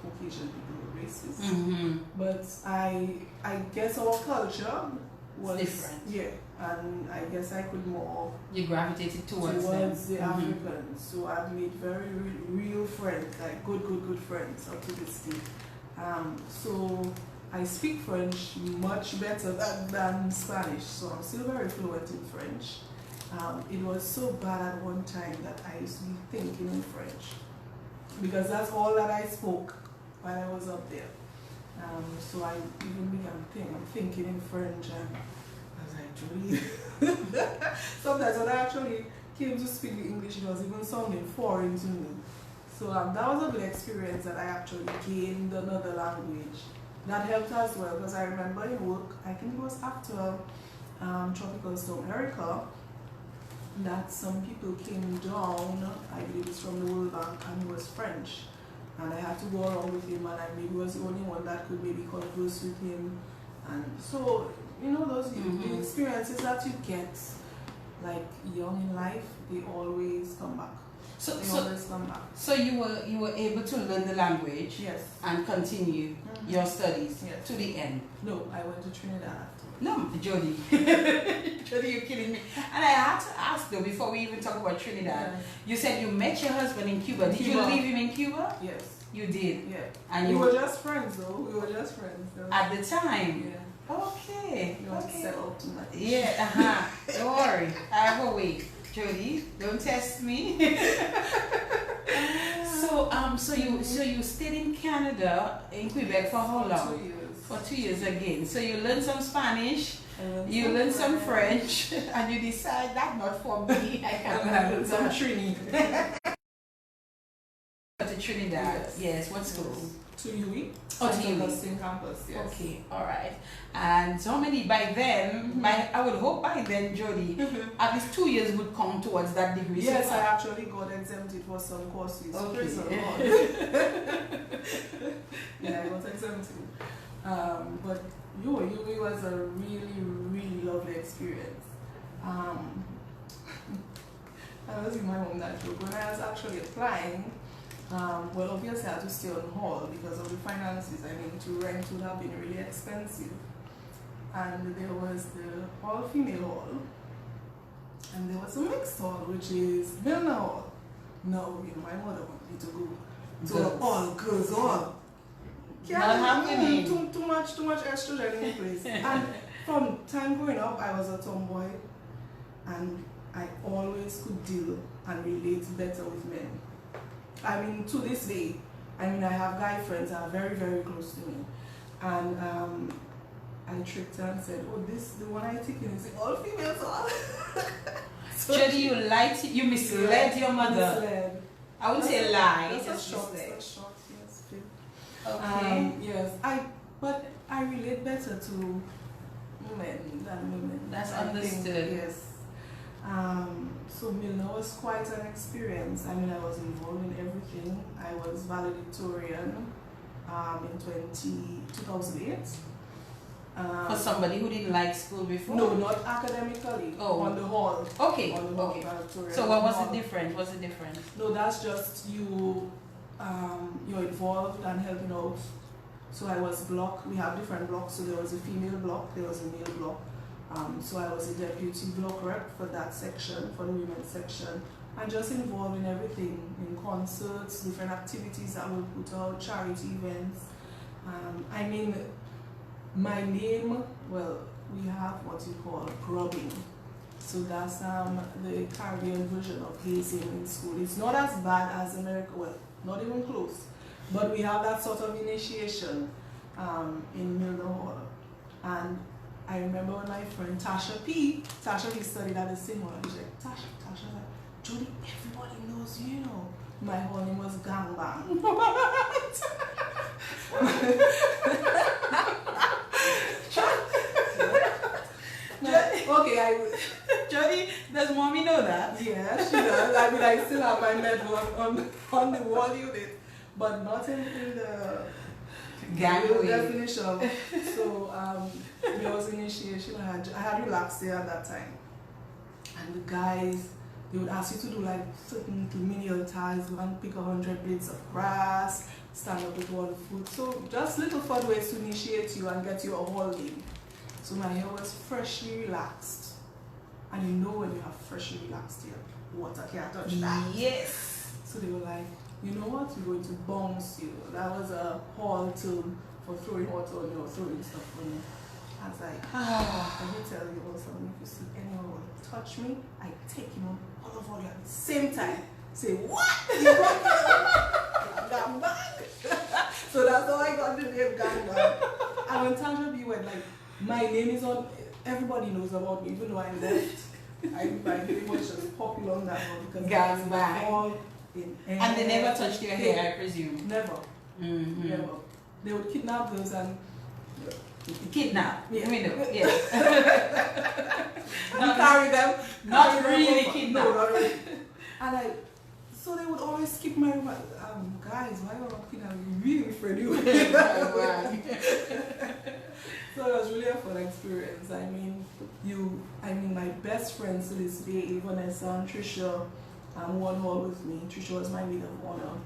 S2: Caucasian people were racist.
S1: Mm-hmm.
S2: But I guess our culture was
S1: different.
S2: Yeah, and I guess I could more
S1: You gravitated towards them.
S2: the Africans. So I've made very real friends, like good friends up to this day. So I speak French much better than Spanish, so I'm still very fluent in French. It was so bad at one time that I used to be thinking in French because that's all that I spoke while I was up there. So I even began thinking in French, and I was like, Jodie. Sometimes when I actually came to speak the English, it was even sounding foreign to me. So that was a good experience that I actually gained another language. That helped as well because I remember in work, I think it was after Tropical Storm Erica, that some people came down, I believe it's from the World Bank, and he was French. And I had to go around with him, and I maybe was the only one that could maybe converse with him. And so, you know, those the experiences that you get, like young in life, they always come back. So
S1: you were able to learn the language,
S2: yes,
S1: and continue your studies,
S2: yes,
S1: to the end.
S2: No, I went to Trinidad after.
S1: No, Jody. Jody, you're kidding me. And I had to ask though, before we even talk about Trinidad, you said you met your husband in Cuba. Did you leave him in Cuba?
S2: Yes.
S1: You did?
S2: Yeah.
S1: And
S2: we
S1: you
S2: were just friends though. We were just friends.
S1: At the time?
S2: Yeah.
S1: Okay.
S2: You want to settle too much.
S1: Yeah, Don't worry. I have a way. Jody, don't test me. So you stayed in Canada, in Quebec for how long?
S2: 2 years.
S1: For 2 years again. So you learned some Spanish, you learned some French, and you decide that's not for me. I can learn some Trini. To Trinidad. Yes. What school?
S2: To UE.
S1: Oh, to UE.
S2: Campus. Yes.
S1: Okay. All right. And so many by then? I would hope by then, Jody, at least 2 years would count towards that degree.
S2: Yes,
S1: so
S2: I actually got exempted for some courses.
S1: Okay.
S2: Praise the Lord. Yeah, I got exempted. But UE was a really lovely experience. I was in my home that joke. When I was actually applying, well, obviously I had to stay on hall because of the finances. I mean, to rent would have been really expensive. And there was the all-female hall, and there was a mixed hall, which is Milner Hall. No, you know, my mother wanted me to go to an all-girls hall.
S1: Not happening.
S2: Too much estrogen in the place. And from time growing up, I was a tomboy, and I always could deal and relate better with men. I mean, to this day, I mean, I have guy friends that are very close to me, and I tricked her and said, "Oh, the one I take in is all females all." So
S1: Jody, you misled your mother.
S2: Misled.
S1: I wouldn't say lie.
S2: That's
S1: Just
S2: a short,
S1: misled.
S2: yes.
S1: Okay.
S2: Yes, but I relate better to men than women.
S1: That's
S2: I think,
S1: understood.
S2: yes. So Milner was quite an experience. I mean, I was involved in everything. I was valedictorian in 2008.
S1: For somebody who didn't like school before?
S2: No, not academically.
S1: Oh.
S2: On the hall.
S1: Okay.
S2: On the hall,
S1: Okay.
S2: valedictorian
S1: So what
S2: on the
S1: was
S2: hall.
S1: the difference? What's the difference?
S2: No, that's just you. You're involved and helping out So I was block. We have different blocks. So there was a female block, there was a male block. So I was a deputy block rep for that section, for the women's section, and just involved in everything, in concerts, different activities that we put out, charity events. I mean, my name, well, we have what you call grubbing. So that's the Caribbean version of hazing in school. It's not as bad as America, well, not even close. But we have that sort of initiation in Milner Hall. And I remember when my friend Tasha P studied at the same hall. She's like, Tasha's like, Jody, everybody knows you know. My whole name was Gangbang. Okay,
S1: Jody, does mommy know that?
S2: yeah, she does. I mean, I still have my medal on the wall unit, but not in the
S1: Gang
S2: definition. So there was initiation. I had relaxed there at that time, and the guys, they would ask you to do like certain menial tasks, go and pick 100 blades of grass, stand up with one foot. So just little fun ways to initiate you and get you a holding. So my hair was freshly relaxed. And you know when you have freshly relaxed hair, water can't touch that.
S1: Yes.
S2: So they were like, you know what, we're going to bounce you. That was a hall term for throwing water on you or throwing stuff on you. I was like, let me tell you also, if you see anyone will touch me, I take him on all of you at the same time. Say, what? You got Gangbang? So that's how I got the name Gangbang. And when Tasha B went like, my name is on, everybody knows about me, even though I left. My name was just popular on that one because
S1: Gangbang. And they never touched your hair, I presume.
S2: Never.
S1: Mm-hmm.
S2: Never. They would kidnap girls and
S1: kidnap.
S2: Yeah.
S1: We know. Yes.
S2: not carry them.
S1: Not
S2: carry
S1: really
S2: them.
S1: kidnap.
S2: No, not really. And so they would always skip my room. Guys, why are you kidnapping? We really afraid you. So it was really a fun experience. I mean, my best friends to this day, Vanessa and Trisha, one hall with me. Trisha was my maid of honor.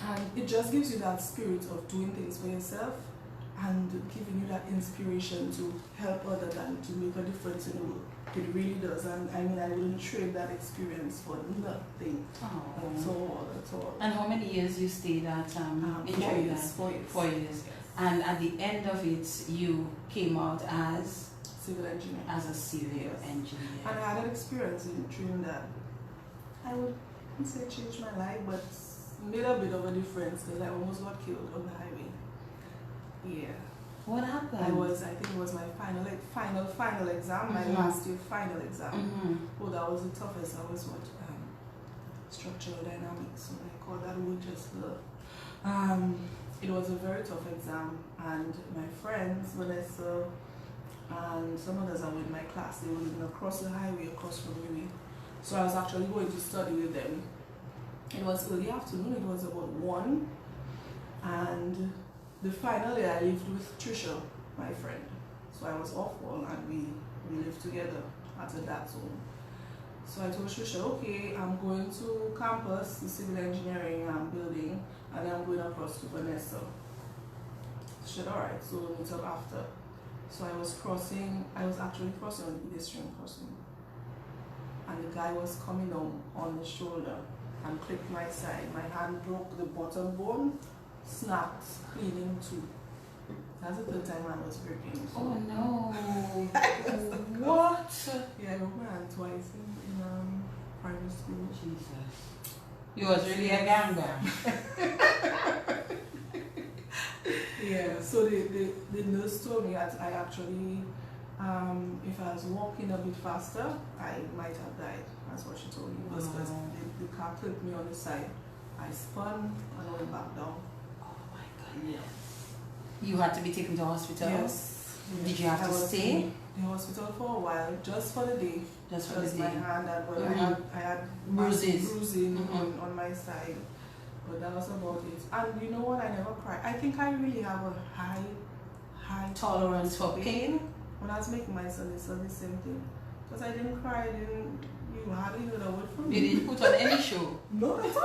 S2: And it just gives you that spirit of doing things for yourself and giving you that inspiration to help others and to make a difference in the world. It really does. And I mean, I wouldn't trade that experience for nothing. That's all.
S1: And how many years you stayed at
S2: 4 years.
S1: 4 years. And at the end of it, you came out as
S2: civil engineer.
S1: As a civil engineer.
S2: And I had an experience in Trinidad. I wouldn't say changed my life, but made a bit of a difference because I almost got killed on the highway. Yeah.
S1: What happened?
S2: I think it was my final exam, my last year final exam.
S1: Mm-hmm.
S2: Oh, that was the toughest. I was structural dynamics. So I call that word just it was a very tough exam, and my friends, Vanessa and some others that were in my class, they were living across the highway, across from me. So I was actually going to study with them. It was early afternoon, it was about 1, and the final day I lived with Trisha, my friend. So I was off one and we lived together at a dad's home. So I told Trisha, okay, I'm going to campus, the civil engineering building, and then I'm going across to Vanessa. She said, alright, so we'll meet up after. So I was actually crossing on the pedestrian crossing. And the guy was coming on the shoulder and clipped my side. My hand broke, the bottom bone snapped clean in two. That's the third time I was breaking. So.
S1: Oh no. What?
S2: Yeah, I broke my hand twice in primary school.
S1: Jesus. You was really a gangbanger.
S2: Yeah, so the nurse told me that I actually, if I was walking a bit faster, I might have died. That's what she told me. It was because the car clipped me on the side. I spun and went back down.
S1: Oh my God.
S2: Yeah.
S1: You had to be taken to hospital?
S2: Yes.
S1: Did you have to stay?
S2: In the hospital for a while, just for the day.
S1: Just for the day.
S2: My hand had, I had bruising on my side. But that was about it. And you know what? I never cried. I think I really have a high
S1: tolerance for pain.
S2: When I was making my son, they said the same thing. Because I didn't cry, you hardly know the word from me.
S1: You didn't put on any show?
S2: Not at all.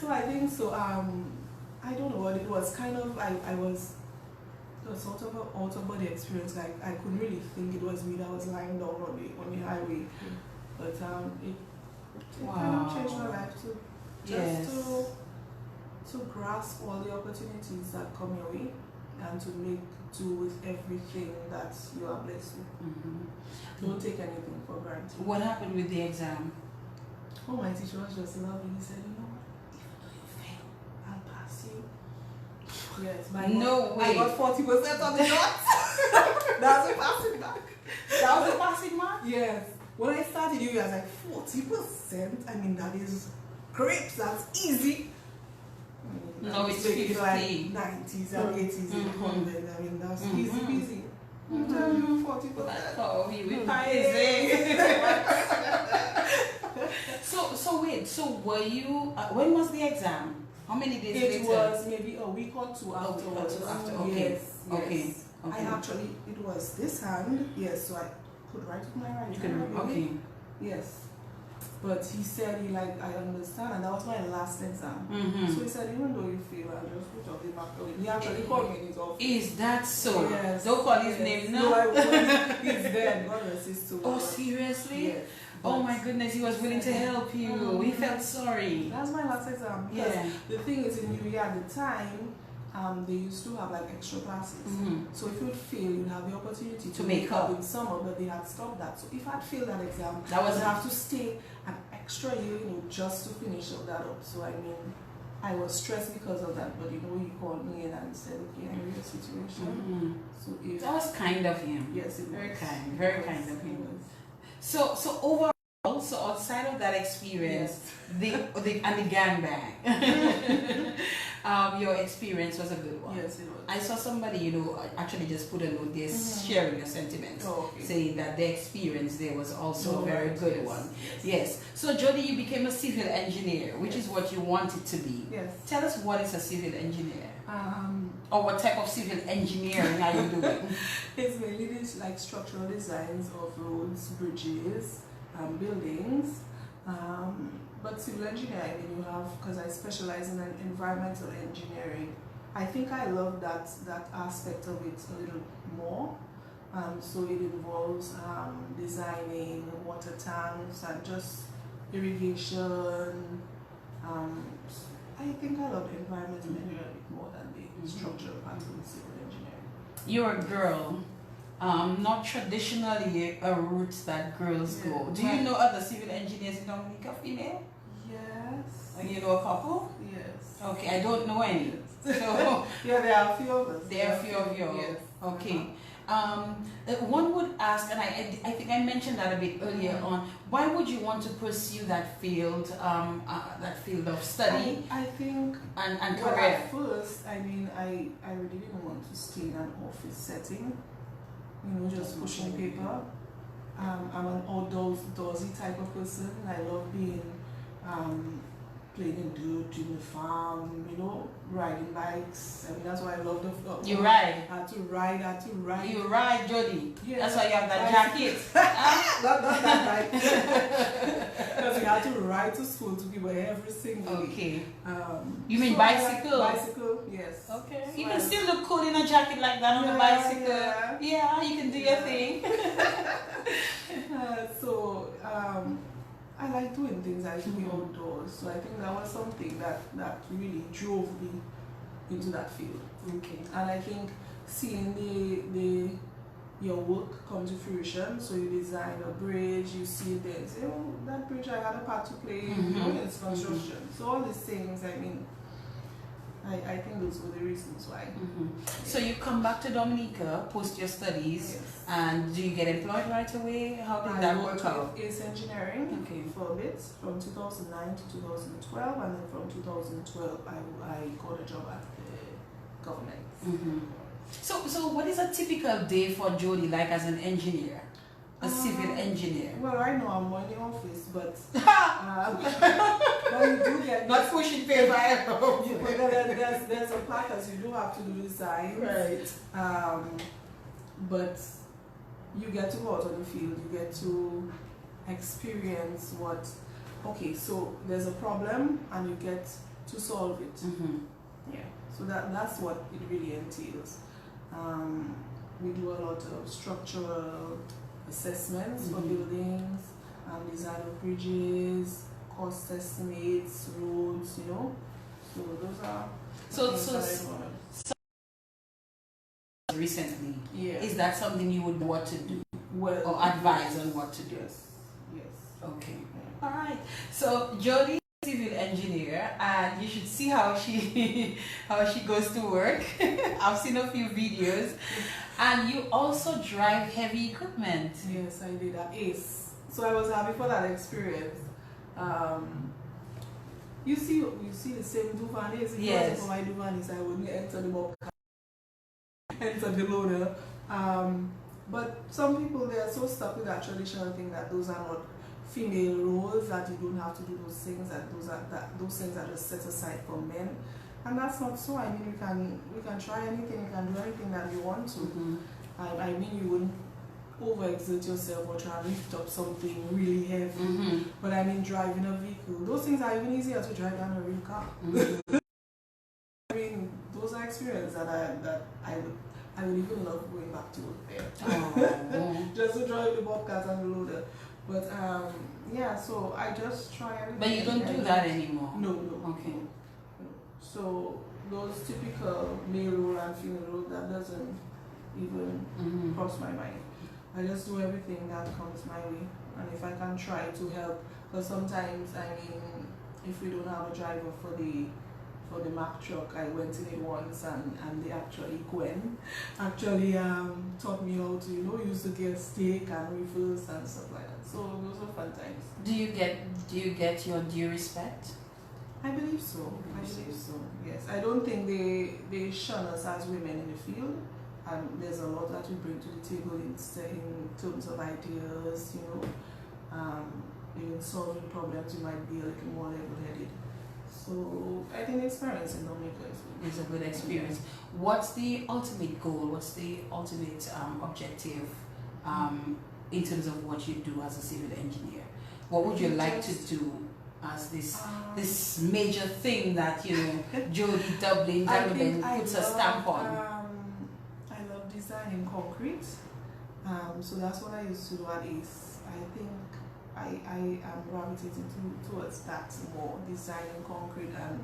S2: So I think so. I don't know what it was. Kind of, it was sort of an out of body experience. Like I couldn't really think it was me that was lying down on the highway. But it kind of changed my life too. Just to grasp all the opportunities that come your way and to make do with everything that you are blessed with. Don't take anything for granted.
S1: What happened with the exam?
S2: Oh, my teacher was just lovely. He said, you know what, even though you fail, I'll pass you. Yes,
S1: I got
S2: 40% on the dot. That's a passing mark.
S1: That was a passing mark?
S2: Yes. When I started uni, I was like 40%. I mean, that is great. That's easy.
S1: No, it's 50.
S2: Like 90s and 80s and 100. I mean, that's easy peasy. 40%.
S1: That's how we So were you, when was the exam? How many days later?
S2: It was maybe a week or two afterwards.
S1: Okay.
S2: Yes.
S1: Okay.
S2: I actually, it was this hand. Yes, so I could write with my right hand.
S1: Okay.
S2: Yes. But he said, I understand, and that was my last exam. So he said, even though you fail, I'll just put up the mark. He actually called me in his office.
S1: Is that so?
S2: Yes.
S1: Don't call his name now.
S2: No, he's there. God rest his soul.
S1: Oh, seriously?
S2: Yes.
S1: Oh my goodness, he was willing to help you. He felt sorry.
S2: That's my last exam. Because the thing is, in uni at the time, they used to have like extra classes. So if you would fail, you'd have the opportunity to make up in summer, but they had stopped that. So if I'd failed that exam, I would have to stay an extra year, just to finish up that up. So I mean, I was stressed because of that, but he called me and said, okay, I know your situation. So if
S1: that was kind of him.
S2: Yes, it was.
S1: Very kind of him. So overall, so outside of that experience, the gangbang, your experience was a good one.
S2: Yes, it was.
S1: I saw somebody, actually just put a note there sharing your sentiments, saying that the experience there was also a very good one. Yes. So Jody, you became a civil engineer, which is what you wanted to be.
S2: Yes.
S1: Tell us, what is a civil engineer? Or what type of civil engineering are you doing?
S2: It's mainly this, like structural designs of roads, bridges, buildings. But civil engineering, you have, because I specialize in environmental engineering, I think I love that aspect of it a little more. So it involves designing water tanks and just irrigation. I think I love environmental engineering more than the structural part of civil engineering.
S1: You're a girl. Not traditionally a route that girls go. Do you know other civil engineers in Dominica, female?
S2: Yes.
S1: You know a couple?
S2: Yes.
S1: Okay, I don't know any. So
S2: there are a few of us.
S1: There are a few of you.
S2: Yes.
S1: Okay. One would ask, and I think I mentioned that a bit earlier on, why would you want to pursue that field of study?
S2: I think
S1: and
S2: well,
S1: career?
S2: at first, I mean, I really didn't want to stay in an office setting, just pushing paper. I'm an outdoorsy type of person. I love being playing in dirt in the farm, riding bikes. I mean, that's why I love the.
S1: You ride.
S2: I had to ride.
S1: You ride, Jody.
S2: Yeah.
S1: That's why you have that jacket.
S2: Not that bike. Because we had to ride to school to people every single day.
S1: Okay. You mean bicycle?
S2: Bicycle, yes.
S1: Okay.
S2: So
S1: You can still look cool in a jacket like that on the bicycle. Yeah, you can do your thing. I like doing things. I like to be outdoors. So I think that was something that really drove me into that field. Okay.
S2: And I think seeing your work come to fruition. So you design a bridge, you see it there, and say, oh, that bridge I had a part to play in its construction. So all these things, I mean, I think those were the reasons why.
S1: So you come back to Dominica, post your studies, and do you get employed right away? How did that work out?
S2: It's engineering for a bit, from 2009 to 2012, and then from 2012 I got a job at the government.
S1: So what is a typical day for Jody like as an engineer? A civil engineer?
S2: Well, right now I'm in the office, but you do get
S1: not pushing paper.
S2: There's a part as you do have to do design,
S1: right?
S2: But you get to go out on the field. You get to experience what. Okay, so there's a problem, and you get to solve it. Yeah, so that's what it really entails. We do a lot of structural assessments for buildings, design of bridges, cost estimates, roads, you know. So those are
S1: recently.
S2: Yeah.
S1: Is that something you would want to do?
S2: Well,
S1: or advise on what to do?
S2: Yes.
S1: Okay. Yeah. All right. So Jody, civil engineer, and you should see how she goes to work. I've seen a few videos, and you also drive heavy equipment.
S2: Yes, I did at ACE. So I was happy for that experience. You see the same Duvanis. If it wasn't for my Duvanis, I wouldn't enter the bobcat, enter the loader. But some people, they are so stuck with that traditional thing that those are not female roles, that you don't have to do those things, that those things are just set aside for men, and that's not so. I mean, we can try anything, you can do anything that you want to. I mean, you wouldn't overexert yourself or try and lift up something really heavy. But I mean, driving a vehicle, those things are even easier to drive than a real car. I mean, those are experiences that I would even love going back to work there. Just to drive the bobcat and the loader. But yeah, so I just try everything.
S1: But you don't do that anymore?
S2: No.
S1: Okay.
S2: No. So those typical male role and female role, that doesn't even cross my mind. I just do everything that comes my way, and if I can try to help, because sometimes, I mean, if we don't have a driver for the Mack truck, I went in it once, and they Gwen taught me how to, you know, use the gear stick and reverse and stuff like that. So those were fun times.
S1: Do you get your due respect?
S2: I believe so. Yes. I don't think they shun us as women in the field. And there's a lot that we bring to the table in terms of ideas, you know, even solving problems. You might be a little more level-headed. So I think the experience in Dominica
S1: is a good experience. What's the ultimate goal? What's the ultimate objective in terms of what you do as a civil engineer? What would you like to do as this major thing that, you know, Jody, Dublin, Dangleben puts a stamp on?
S2: Designing concrete, so that's what I used to do at ACE. I think I am gravitating towards that more, designing concrete and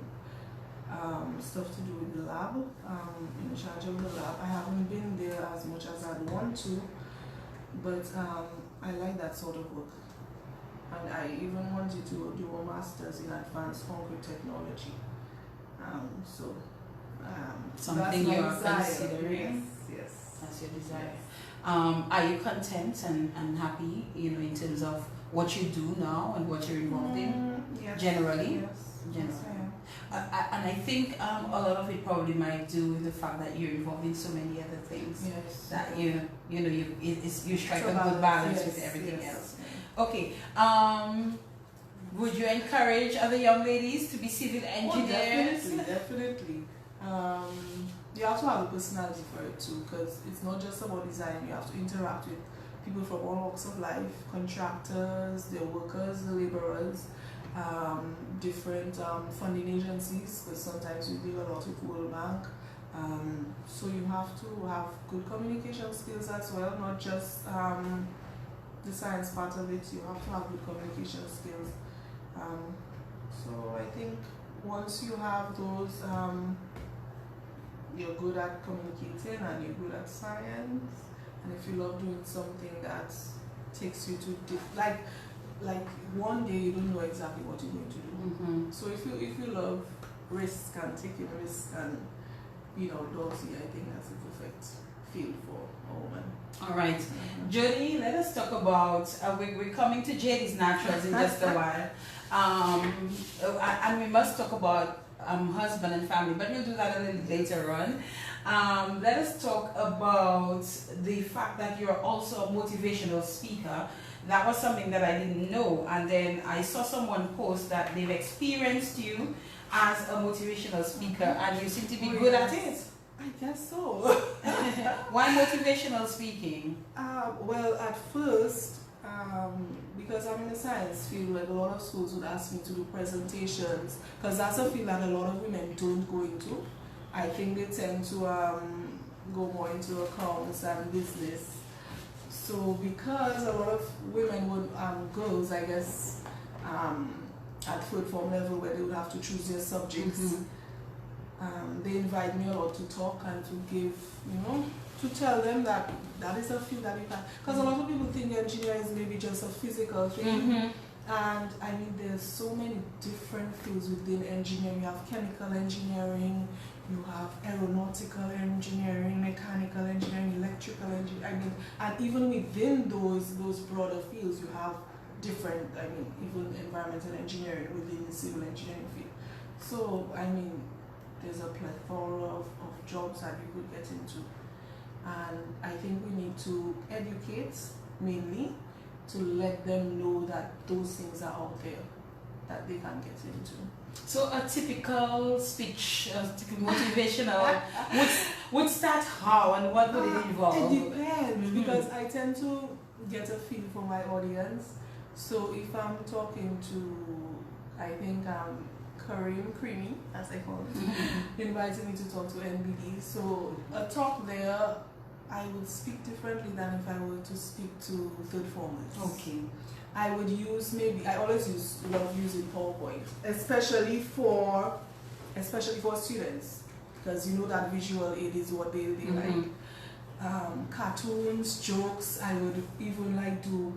S2: stuff to do with the lab, in charge of the lab. I haven't been there as much as I'd want to, but I like that sort of work. And I even wanted to do a master's in advanced concrete technology.
S1: Something you're considering?
S2: Yes.
S1: That's your desire. Are you content and happy, you know, in terms of what you do now and what you're involved in?
S2: Yes.
S1: Generally?
S2: Yes.
S1: Generally.
S2: Yes,
S1: and I think a lot of it probably might do with the fact that you're involved in so many other things.
S2: Yes.
S1: That you strike a good balance with everything else. Okay. Would you encourage other young ladies to be civil engineers?
S2: Oh, definitely. You have to have a personality for it too, because it's not just about design. You have to interact with people from all walks of life, contractors, the workers, the laborers, different funding agencies, because sometimes we deal a lot with World Bank. So you have to have good communication skills as well, not just the science part of it. You have to have good communication skills. So I think once you have those, you're good at communicating and you're good at science, and if you love doing something that takes you to like one day you don't know exactly what you're going to do. So if you love risk and taking risk and being outdoorsy, I think that's the perfect field for a woman.
S1: All right, Jody, let us talk about, we're coming to Jody's Naturals in just a while, and we must talk about husband and family, but we'll do that a little later on. Let us talk about the fact that you're also a motivational speaker. That was something that I didn't know, and then I saw someone post that they've experienced you as a motivational speaker, and you seem to be good at it.
S2: I guess so.
S1: Why motivational speaking?
S2: Well, at first, because I'm in the science field, like a lot of schools would ask me to do presentations, because that's a field that a lot of women don't go into. I think they tend to go more into accounts and business. So because a lot of women would, girls, I guess, at third form level where they would have to choose their subjects, they invite me a lot to talk and to give, to tell them that that is a field that you can, because a lot of people think engineering is maybe just a physical thing, and I mean there's so many different fields within engineering. You have chemical engineering, you have aeronautical engineering, mechanical engineering, electrical engineering, I mean, and even within those broader fields you have different, I mean, even environmental engineering within the civil engineering field. So I mean there's a plethora of jobs that you could get into. And I think we need to educate mainly to let them know that those things are out there that they can get into.
S1: So a typical speech, typical motivational would start how and what would it involve?
S2: It depends because I tend to get a feel for my audience. So if I'm talking to, I think Kareem Creamy, as I call it, invited me to talk to NBD. So a talk there, I would speak differently than if I were to speak to third formers.
S1: Okay.
S2: I would use I always love using PowerPoint, especially for students, because that visual aid is what they like. Cartoons, jokes. I would even like do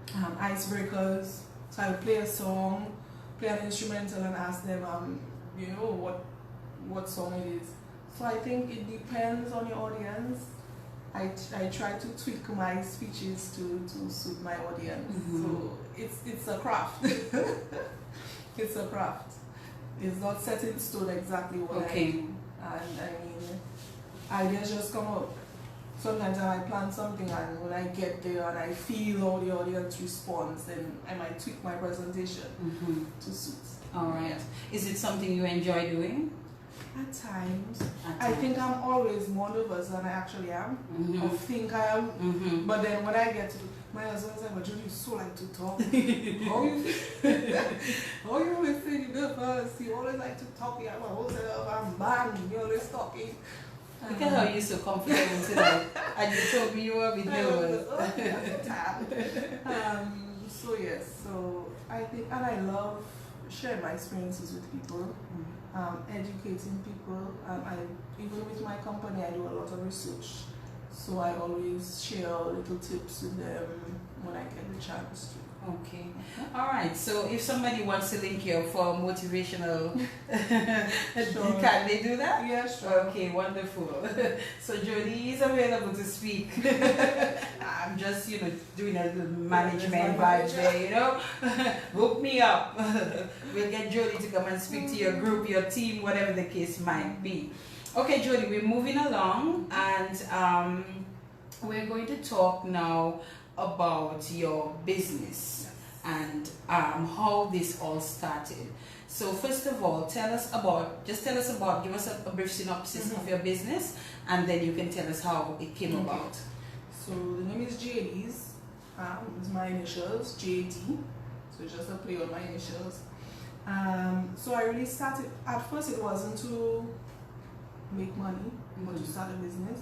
S2: icebreakers. So I would play a song, play an instrumental, and ask them, what song it is. So I think it depends on your audience. I try to tweak my speeches to suit my audience. So it's a craft. It's a craft. It's not set in stone exactly what I do. And I mean, ideas just come up. Sometimes I might plan something, and when I get there and I feel how the audience responds, then I might tweak my presentation to suit.
S1: All right. Is it something you enjoy doing?
S2: At times. I think I'm always more nervous than I actually am, or think I am. But then when I get to, my husband's like, but Jody, you so like to talk. How you always say you're nervous? You always like to talk. You have a whole set of, I'm bang, you're always talking.
S1: Look at how you're so comfortable today. And you told me you were a bit nervous.
S2: So yes, so I think, and I love sharing my experiences with people. Educating people. Even with my company, I do a lot of research, so I always share little tips with them when I get the chance to.
S1: Okay. All right. So if somebody wants to link you up for motivational, can they do that?
S2: Yeah, sure.
S1: Okay, wonderful. So Jody is available to speak. I'm just, doing a little management vibe there, Hook me up. We'll get Jody to come and speak to your group, your team, whatever the case might be. Okay, Jody, we're moving along, and we're going to talk now about your business and how this all started. So first of all, give us a brief synopsis of your business, and then you can tell us how it came about.
S2: So the name is Jody's. It's my initials, JD. So it's just a play on my initials. So I really started, at first it wasn't to make money, but to start a business.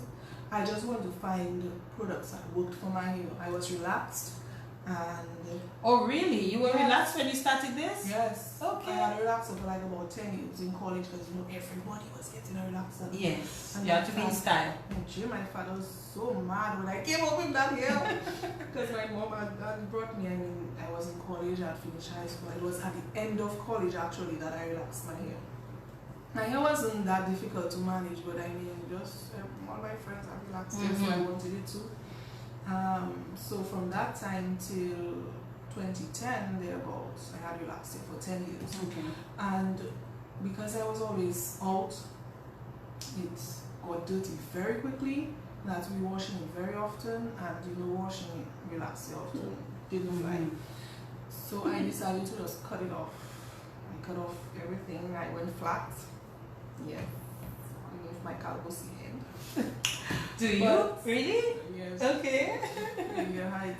S2: I just wanted to find products that worked for my hair. I was relaxed, and
S1: oh really? You were relaxed when you started this?
S2: Yes.
S1: Okay.
S2: I had a relaxer for like about 10 years in college, because everybody was getting a relaxer.
S1: Yes.
S2: And
S1: you had to be in style.
S2: My father was so mad when I came up with that hair, because my mom had brought me. I mean, I was in college. I had finished high school. It was at the end of college actually that I relaxed my hair. My hair wasn't that difficult to manage, but I mean, just all my friends have relaxed it, so I wanted it too. So from that time till 2010, thereabouts, I had relaxed it for 10 years.
S1: Okay.
S2: And because I was always out, it got dirty very quickly. That we washing it very often, and washing it, relaxing often didn't fly. So I decided to just cut it off. I cut off everything. I went flat. Yeah. Underneath my calabosy head.
S1: Do you?
S2: But-
S1: Really?
S2: Yes.
S1: Okay.
S2: Your height.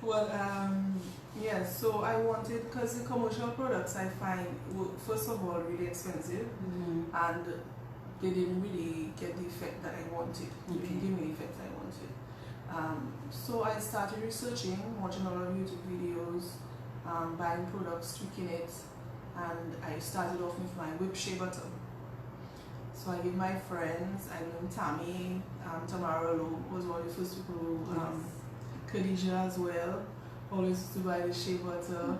S2: Well, yes. So I wanted, because the commercial products I find were, first of all, really expensive, and they didn't really get the effect that I wanted. They
S1: Okay.
S2: didn't give me the effect I wanted. So I started researching, watching a lot of YouTube videos, buying products, tweaking it, and I started off with my whipped Shea Butter. So I gave my friends, I knew Tammy, Tamara was one of the first people who, Khadija as well, always used to buy the Shea Butter.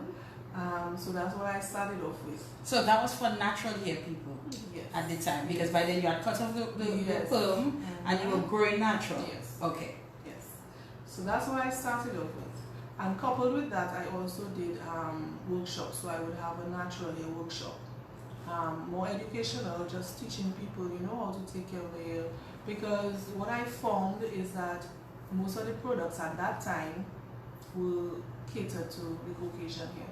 S2: So that's what I started off with.
S1: So that was for natural hair people
S2: Yes.
S1: at the time, because by then you had cut off the
S2: Yes.
S1: perm and you were growing natural.
S2: Yes.
S1: Okay.
S2: Yes. So that's what I started off with. And coupled with that, I also did workshops. So I would have a natural hair workshop. More educational, just teaching people, how to take care of their hair. Because what I found is that most of the products at that time will cater to the Caucasian hair.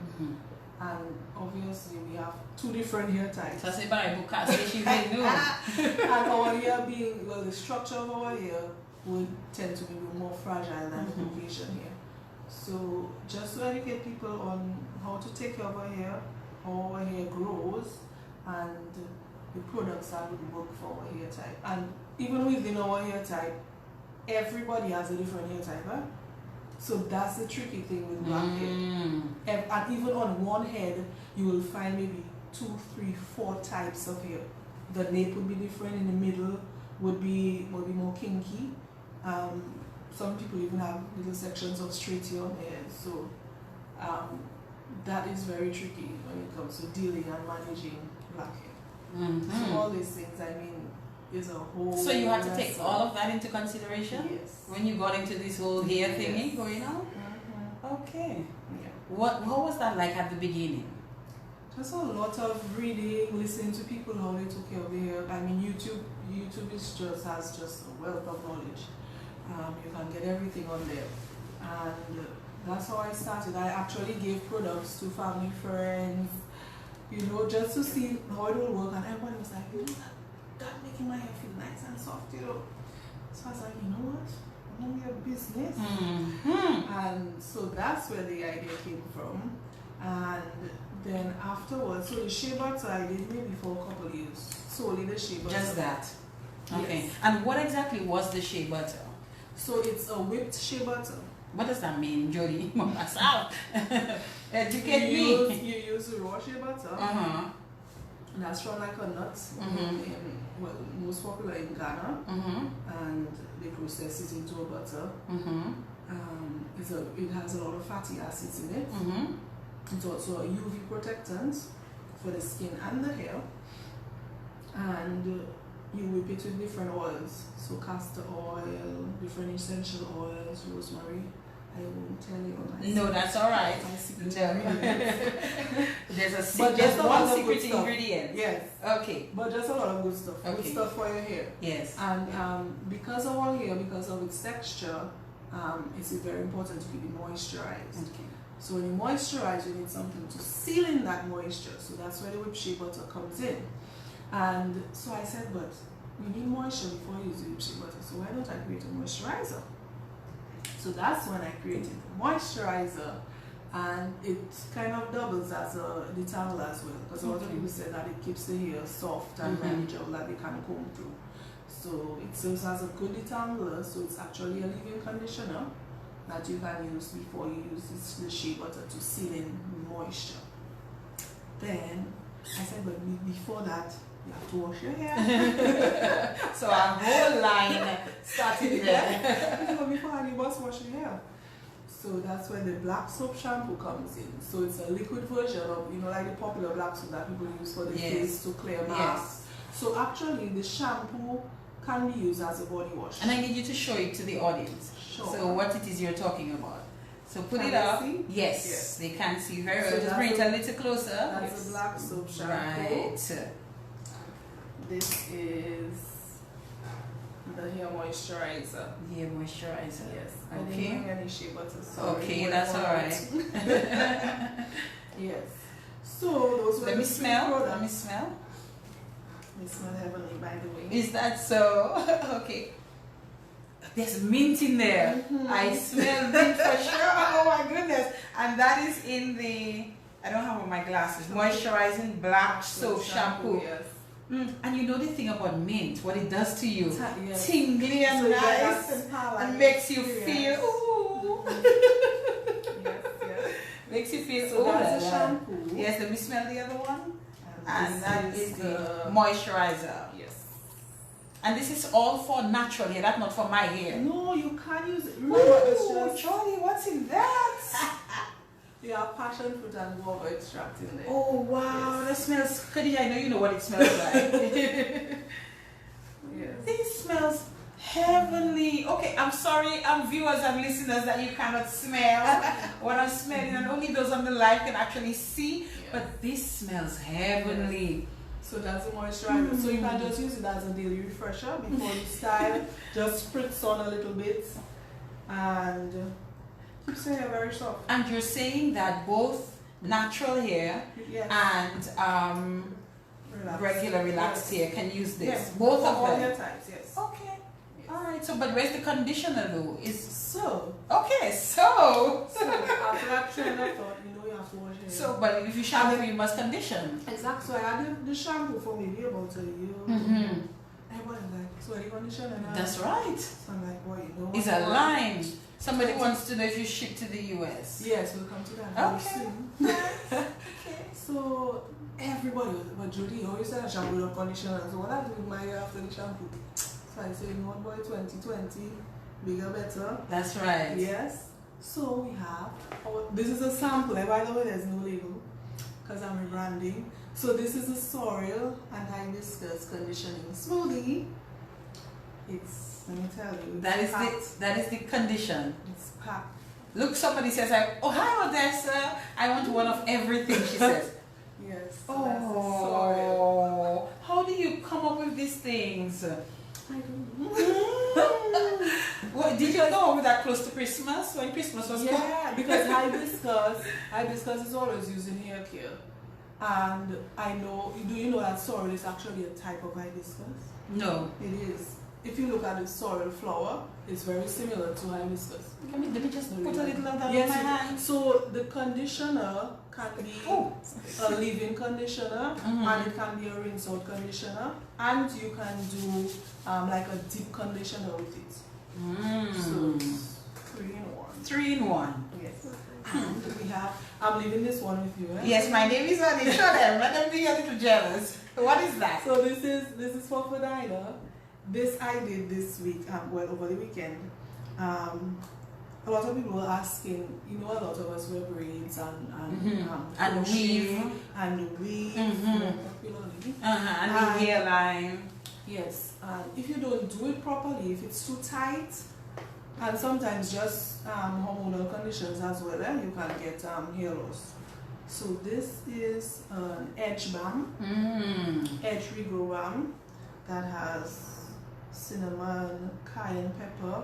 S2: And obviously we have two different hair types.
S1: So I say, Bible can't say she may know.
S2: And our hair being, well, the structure of our hair would tend to be more fragile than the Caucasian hair. So just to educate people on how to take care of our hair, how our hair grows, and the products that would work for our hair type. And even within our hair type, everybody has a different hair type, huh? So that's the tricky thing with black hair. And even on one head, you will find maybe 2, 3, 4 types of hair. The nape would be different, in the middle would be more kinky. Some people even have little sections of straight hair on their head. So that is very tricky when it comes to dealing and managing black hair. So all these things, I mean, is a whole...
S1: So you had to take all of that into consideration?
S2: Yes.
S1: When you got into this whole hair thingy going on? Okay.
S2: Yeah.
S1: What was that like at the beginning?
S2: Just a lot of reading, listening to people how they took care of their hair. I mean, YouTube has just a wealth of knowledge. You can get everything on there. And that's how I started. I actually gave products to family, friends, just to see how it will work. And everybody was like, that making my hair feel nice and soft, So I was like, you know what? I'm gonna be a business. And so that's where the idea came from. And then afterwards, so the Shea Butter I did maybe for a couple of years. Solely the Shea Butter.
S1: Just that. Okay.
S2: Yes.
S1: And what exactly was the Shea Butter?
S2: So it's a whipped Shea Butter.
S1: What does that mean, Jody? Myself. Educate me.
S2: You use raw Shea Butter. And that's from like a nut. Most popular in Ghana. And they process it into a butter. It has a lot of fatty acids in it. It's also a UV protectant for the skin and the hair. And you whip it with different oils. So castor oil, different essential oils, rosemary. I won't tell you on my
S1: No, that's all right.
S2: my secret
S1: No.
S2: ingredient.
S1: There's
S2: just a lot
S1: one
S2: of
S1: secret
S2: good stuff.
S1: ingredient.
S2: Yes.
S1: Okay.
S2: But just a lot of good stuff. Good
S1: Okay.
S2: stuff for your hair.
S1: Yes.
S2: And because of our hair, because of its texture, it's very important to keep it moisturized.
S1: Okay.
S2: So when you moisturize, you need something to seal in that moisture. So that's where the whipped Shea Butter comes in. And so I said, but we need moisture before I use the whipped Shea Butter. So why don't I create a moisturizer? So that's when I created the moisturizer. And it kind of doubles as a detangler as well. Because a lot of people say that it keeps the hair soft and manageable, that they can comb through. So it serves as a good detangler. So it's actually a leave-in conditioner that you can use before you use the Shea Butter to seal in moisture. Then I said, but before that, you have to wash your hair.
S1: So our whole line started there.
S2: But before you must wash your hair. So that's where the black soap shampoo comes in. So it's a liquid version of, like the popular black soap that people use for the face to clear masks. So actually the shampoo can be used as a body wash.
S1: And I need you to show it to the audience.
S2: Sure.
S1: So what it is you're talking about. So put
S2: Can
S1: it
S2: they
S1: up.
S2: see?
S1: Yes,
S2: Yes.
S1: they can see very well.
S2: So
S1: Just bring it a little closer.
S2: That's the black soap shampoo.
S1: Right.
S2: This is the hair moisturizer.
S1: Hair moisturizer.
S2: Yes. I
S1: Okay.
S2: didn't bring any Shea Butter. Sorry.
S1: Okay, that's all right.
S2: Yes. So those were
S1: Let me
S2: the three
S1: smell.
S2: products.
S1: Let me smell.
S2: They smell heavenly, by the way.
S1: Is that so? Okay. There's mint in there. I smell mint for sure. Oh my goodness. And that is in the, I don't have on my glasses, moisturizing black soap shampoo.
S2: Yes.
S1: And you know the thing about mint, what it does to you.
S2: Yes.
S1: Tingly and
S2: So
S1: nice and makes you feel, ooh.
S2: Yes.
S1: Makes you feel,
S2: So that's the shampoo.
S1: Yes, let me smell the other one. And
S2: this
S1: that is the moisturizer.
S2: Yes.
S1: And this is all for natural hair, that's not for my hair.
S2: No, you can't use it. Remember, it's just
S1: Jody, what's in that?
S2: you have passion fruit and guava extract in there.
S1: Oh wow, that smells good. I know you know what it smells like.
S2: Yes.
S1: This smells heavenly. Okay, I'm sorry, viewers and listeners that you cannot smell what I'm smelling, and only those on the live can actually see.
S2: Yes.
S1: But this smells heavenly.
S2: So that's a moisturizer. So you can just use it as a daily refresher before you style. Just spritz on a little bit and keeps your hair very soft.
S1: And you're saying that both natural hair
S2: Yes.
S1: and regular relaxed hair can use this.
S2: Yes.
S1: Both
S2: For
S1: of
S2: all
S1: them.
S2: hair types, yes.
S1: Okay.
S2: Yes.
S1: All right. So, but where's the conditioner though? Is
S2: So
S1: okay. So.
S2: after that train of thought, you know you have to wash hair.
S1: So, but if you shampoo, you must condition.
S2: Exactly. So I had the shampoo for maybe about a year.
S1: Mm-hmm.
S2: I was like, so the conditioner now.
S1: That's right.
S2: So I'm like, boy, you know.
S1: It's a line. Somebody wants to know if you ship to the US.
S2: Yes, we'll come to that very
S1: Okay.
S2: soon.
S1: Okay.
S2: So everybody was, but Jody always said shampoo without conditioner. So what I do with my hair after the shampoo? So I say, you know what, boy, 2020, bigger, better.
S1: That's right.
S2: Yes. So we have, this is a sample. By the way, there's no label because I'm rebranding. So this is a sorrel and hibiscus conditioning smoothie. It's, let me tell you,
S1: That is the condition.
S2: it's packed.
S1: Look, somebody says, "Oh hi Odessa, I want one of everything." She says.
S2: Yes. So that's the sorrel.
S1: Oh, how do you come up with these things?
S2: I don't know.
S1: Well, did you know with that close to Christmas when Christmas was coming?
S2: Yeah, because hibiscus is always used in hair care. And I know, do you know that sorrel is actually a type of hibiscus?
S1: No.
S2: It is. If you look at the sorrel flower, it's very similar to hibiscus.
S1: Let me just put a little of that
S2: Yes,
S1: on my hand.
S2: so the conditioner can be a leave-in conditioner, and it can be a rinse-out conditioner, and you can do like a deep conditioner with it. So it's 3 in 1.
S1: 3 in 1.
S2: Yes. And we have, I'm leaving this one with you. Eh?
S1: Yes, my name is Jody. Show them. Let them be a little jealous. What is that?
S2: So this is for Vagina. This I did this week, well, over the weekend. A lot of people were asking, you know, a lot of us wear braids and
S1: And weave.
S2: and weave, popularly.
S1: And the hairline.
S2: Yes, if you don't do it properly, if it's too tight, and sometimes just hormonal conditions as well, you can get hair loss. So this is an edge balm, edge regrow balm that has cinnamon, cayenne pepper,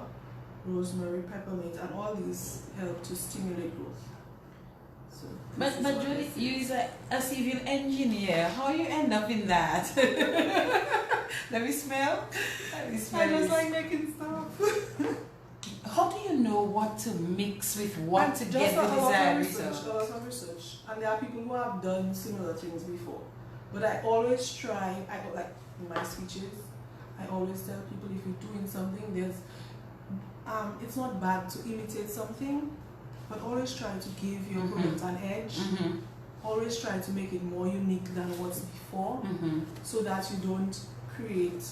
S2: rosemary, peppermint, and all these help to stimulate growth. So
S1: But Jody, you is a civil engineer. How you end up in that? Let me smell. Let me smell.
S2: I just
S1: this.
S2: like making stuff.
S1: How do you know what to mix with what
S2: And
S1: to
S2: just
S1: get the
S2: a lot
S1: desired
S2: of research,
S1: result?
S2: a lot of research, and there are people who have done similar things before. But I always try. Like in my speeches, I always tell people if you're doing something, it's not bad to imitate something, but always try to give your product an edge. Always try to make it more unique than what's before, so that you don't create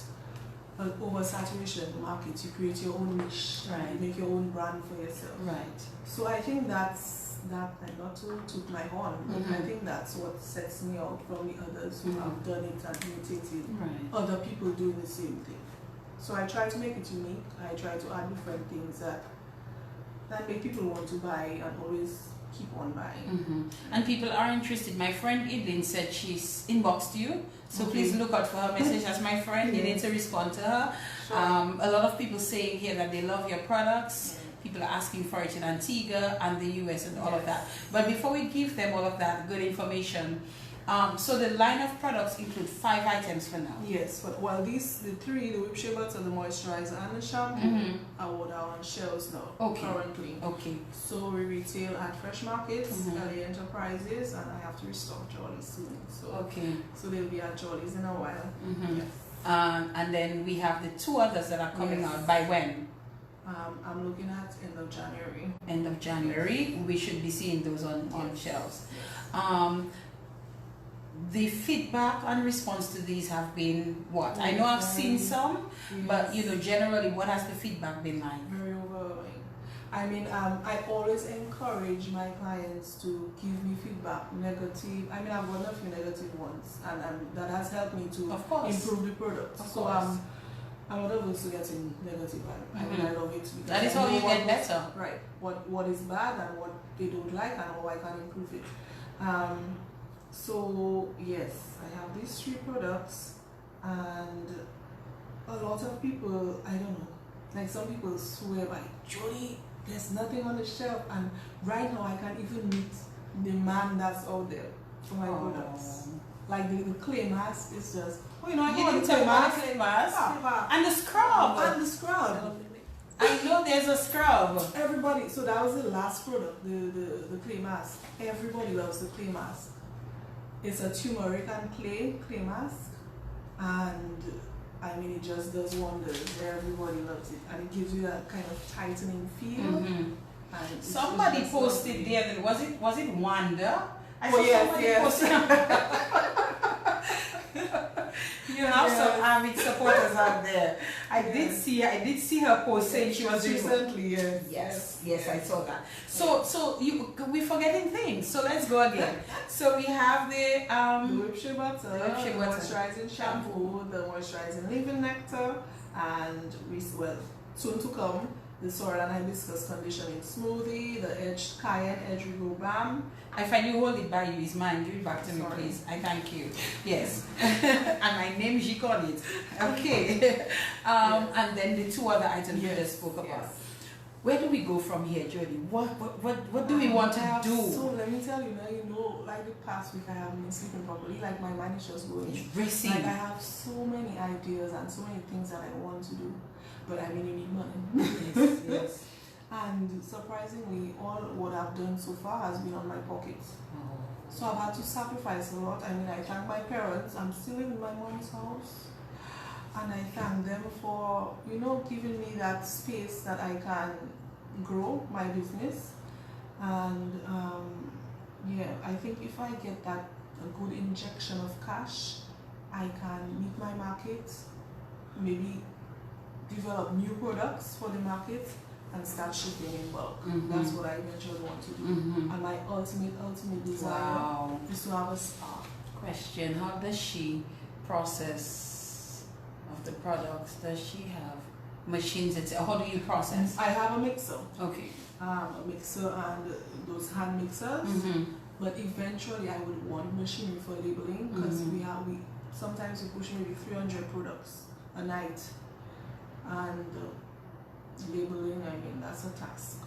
S2: an oversaturation market. You create your own niche,
S1: Right.
S2: You make your own brand for yourself.
S1: Right.
S2: So I think that's that, and not to toot my horn, but I think that's what sets me out from the others who have done it and imitated
S1: Right.
S2: other people doing the same thing. So I try to make it unique. I try to add different things that make people want to buy and always keep on buying.
S1: And people are interested. My friend Idlin said she's inboxed you, so please look out for her message. As my friend, you need to respond to her.
S2: Sure.
S1: A lot of people saying here that they love your products. People are asking for it in Antigua and the US and all of that. But before we give them all of that good information, So the line of products include 5 items for now.
S2: Yes, but while the three, the whip Shea Butter, the moisturizer, and the shampoo, are what are on shelves now. Currently.
S1: Okay.
S2: So we retail at Fresh Markets, LA Enterprises, and I have to restock Jody soon. So they'll be at Jody's in a while. Yes.
S1: And then we have the 2 others that are coming out. By when?
S2: I'm looking at end of January.
S1: End of January. We should be seeing those on shelves. The feedback and response to these have been what? I know I've seen some, but generally, what has the feedback been like?
S2: Very overwhelming. I mean, I always encourage my clients to give me feedback, negative. I mean, I've gotten a few negative ones, and that has helped me to improve the product. So I'm not averse to getting negative. I mean, I love it because
S1: that is how you get better.
S2: Right. What is bad and what they don't like and how I can improve it. So yes, I have these 3 products, and a lot of people, I don't know, like some people swear by Jody, there's nothing on the shelf, and right now I can't even meet the demand that's out there for my products. Like the clay mask is just, I got the clay mask.
S1: And the scrub. I know there's a scrub.
S2: Everybody, so that was the last product, the clay mask. Everybody loves the clay mask. It's a turmeric and clay mask, and I mean, it just does wonders. Everybody loves it, and it gives you that kind of tightening feel. And
S1: somebody posted there. Was it Wanda? Posted. You have some avid supporters out there. I did see her post saying she was
S2: recently.
S1: Yes, I saw that. So we're forgetting things. So let's go again. So we have the
S2: whip Shea Butter, the moisturizing shampoo, the moisturizing leave-in nectar, and soon to come, the sorrel and hibiscus conditioning smoothie, the cayenne edge regrow balm.
S1: If I do hold it by you, it's mine. Give it back to me, please. I thank you. Yes. And my name is Jik on it. Okay. And then the 2 other items you just spoke about. Where do we go from here, Jody? What do we want to do?
S2: So let me tell you now, like the past week I haven't been sleeping properly. Like my mind is just going.
S1: Racing.
S2: Like I have so many ideas and so many things that I want to do. But I mean, you need money.
S1: Yes.
S2: And surprisingly, all what I've done so far has been on my pockets. So I've had to sacrifice a lot. I mean, I thank my parents. I'm still in my mom's house. And I thank them for, giving me that space that I can grow my business. And I think if I get a good injection of cash, I can meet my market, maybe develop new products for the market, and start shipping in bulk. That's what I eventually want to do. And my ultimate desire is to have a spa.
S1: Question: how does she process of the products? Does she have machines? How do you process?
S2: I have a mixer.
S1: Okay.
S2: A mixer and those hand mixers. But eventually, I would want machinery for labeling because we sometimes we push maybe 300 products a night, and labeling, I mean, that's a task.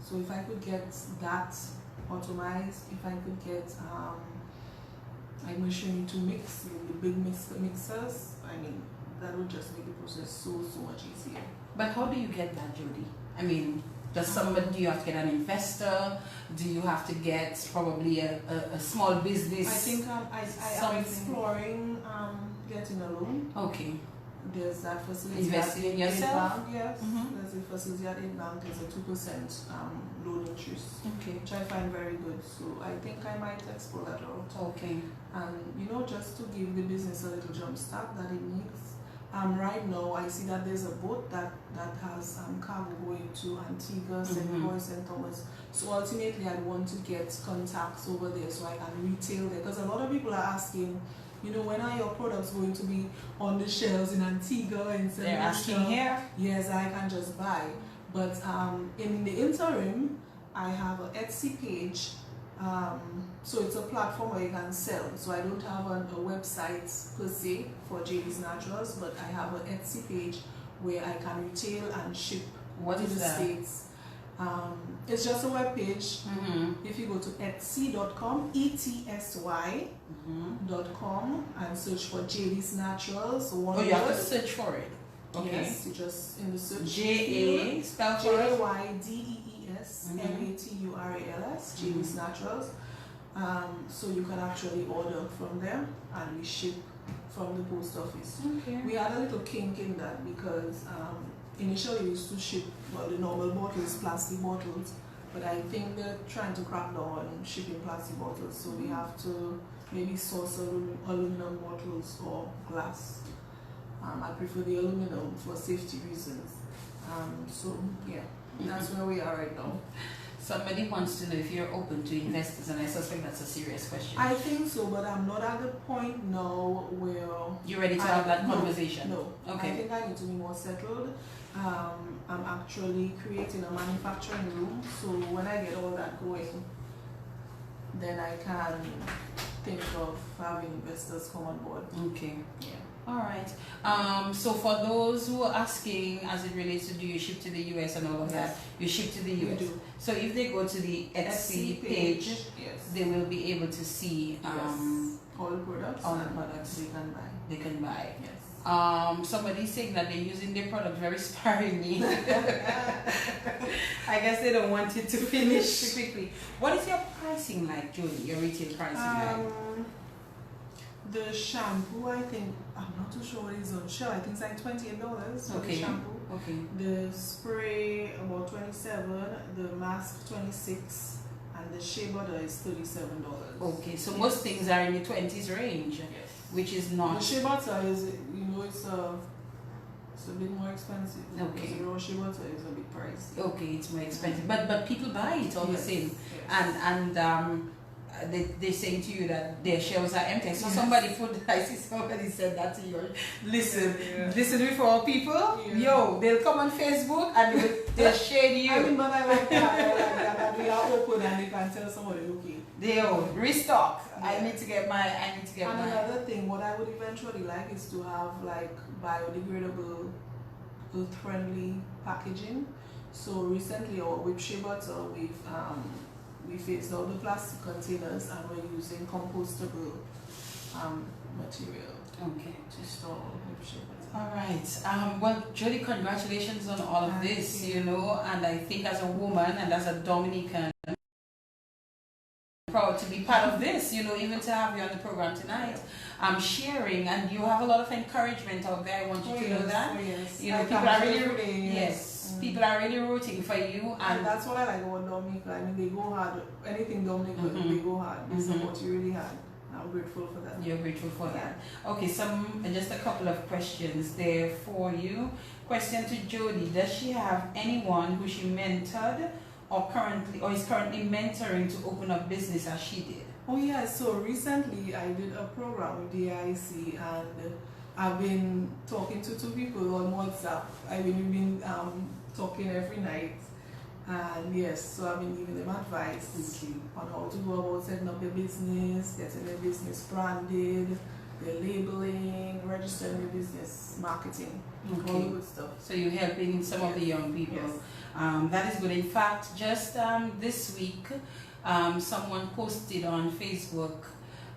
S2: So if I could get that automized, if I could get a machine to mix the big mixers, I mean, that would just make the process so much easier.
S1: But how do you get that, Jody? I mean, do you have to get an investor? Do you have to get probably a small business?
S2: I think I am exploring getting a loan.
S1: Okay.
S2: There's that facility.
S1: Investing in yourself?
S2: Yes. There's a facility at 8 bank. There's a 2% loan interest.
S1: Okay.
S2: Which I find very good. So I think I might explore that route.
S1: Okay.
S2: And just to give the business a little jump start that it needs. Right now I see that there's a boat that has cargo going to Antigua, St. Croix, St. Thomas. So ultimately I want to get contacts over there so I can retail there. Because a lot of people are asking, when are your products going to be on the shelves in Antigua and St.
S1: They're asking here?
S2: Yes, I can just buy. But in the interim, I have an Etsy page. So it's a platform where you can sell. So I don't have a website per se for JD's Naturals, but I have an Etsy page where I can retail and ship
S1: to
S2: the States. It's just a web page. If you go to etsy.com, etsy.com, and search for Jody's Naturals.
S1: You have to search for it. Okay.
S2: Yes, you just in the search.
S1: J-A, spell for us.
S2: JYDEES, Jody's Naturals. So you can actually order from them, and we ship from the post office.
S1: Okay.
S2: We had a little kink in that because initially we used to ship the normal bottles, plastic bottles, but I think they're trying to crack down on shipping plastic bottles, so we have to maybe source aluminum bottles or glass. I prefer the aluminum for safety reasons. So yeah, that's where we are right now.
S1: Somebody wants to know if you're open to investors, and I suspect that's a serious question.
S2: I think so, but I'm not at the point now where
S1: you're ready to have that conversation.
S2: No.
S1: Okay.
S2: I think I need to be more settled. I'm actually creating a manufacturing room, so when I get all that going, then I can think of having investors come on board.
S1: Okay.
S2: Yeah.
S1: All right. So for those who are asking, as it relates to do you ship to the US and all of that, you ship to the US.
S2: We do.
S1: So if they go to the Etsy page,
S2: yes,
S1: they will be able to see
S2: all the products.
S1: All the products
S2: they can buy.
S1: They can buy.
S2: Yes.
S1: Somebody's saying that they're using their product very sparingly. I guess they don't want it to finish too quickly. What is your pricing like, Jody? Your retail pricing like?
S2: The shampoo, I think, I'm not too sure what it is on shelf. I think it's like $28 for the shampoo.
S1: Okay.
S2: The spray about $27, the mask $26, and the Shea Butter is $37.
S1: Okay, so most things are in the 20s range, which is not.
S2: The Shea Butter is, it's a bit more expensive.
S1: Okay.
S2: The raw Shea Butter is a bit pricey.
S1: Okay, it's more expensive, but people buy it all the same,
S2: yes.
S1: and they're saying to you that their shelves are empty. So somebody I see somebody said that to you. Listen before people.
S2: Yeah.
S1: Yo, they'll come on Facebook and they'll shade you.
S2: I mean, but I like that. We are open and they can tell somebody, okay.
S1: They'll restock.
S2: Yeah.
S1: I need to get my.
S2: Another thing, what I would eventually like is to have like biodegradable, earth-friendly packaging. So recently, with Shea Butter, we phased out the plastic containers and we're using compostable material to store with Shea Butter.
S1: All right. Well, Jody, congratulations on all of this. And I think as a woman and as a Dominican, proud to be part of this, even to have you on the program tonight. I'm sharing, and you have a lot of encouragement out there. I want you to know that. People are really, people are really rooting for you,
S2: and that's what I like about Dominic. I mean, they go hard. Anything Dominic does, they go hard. They support you really hard. I'm grateful for that.
S1: You're grateful for that. Okay, just a couple of questions there for you. Question to Jody: does she have anyone who she mentored or is currently mentoring to open up business as she did?
S2: Oh yeah, so recently I did a program with DIC, and I've been talking to 2 people on WhatsApp. We've been talking every night, and so I've been giving them advice on how to go about setting up your business, getting your business branded, the labeling, registering your business, marketing, all the good stuff.
S1: So you're helping some of the young people. That is good. In fact, just this week, someone posted on Facebook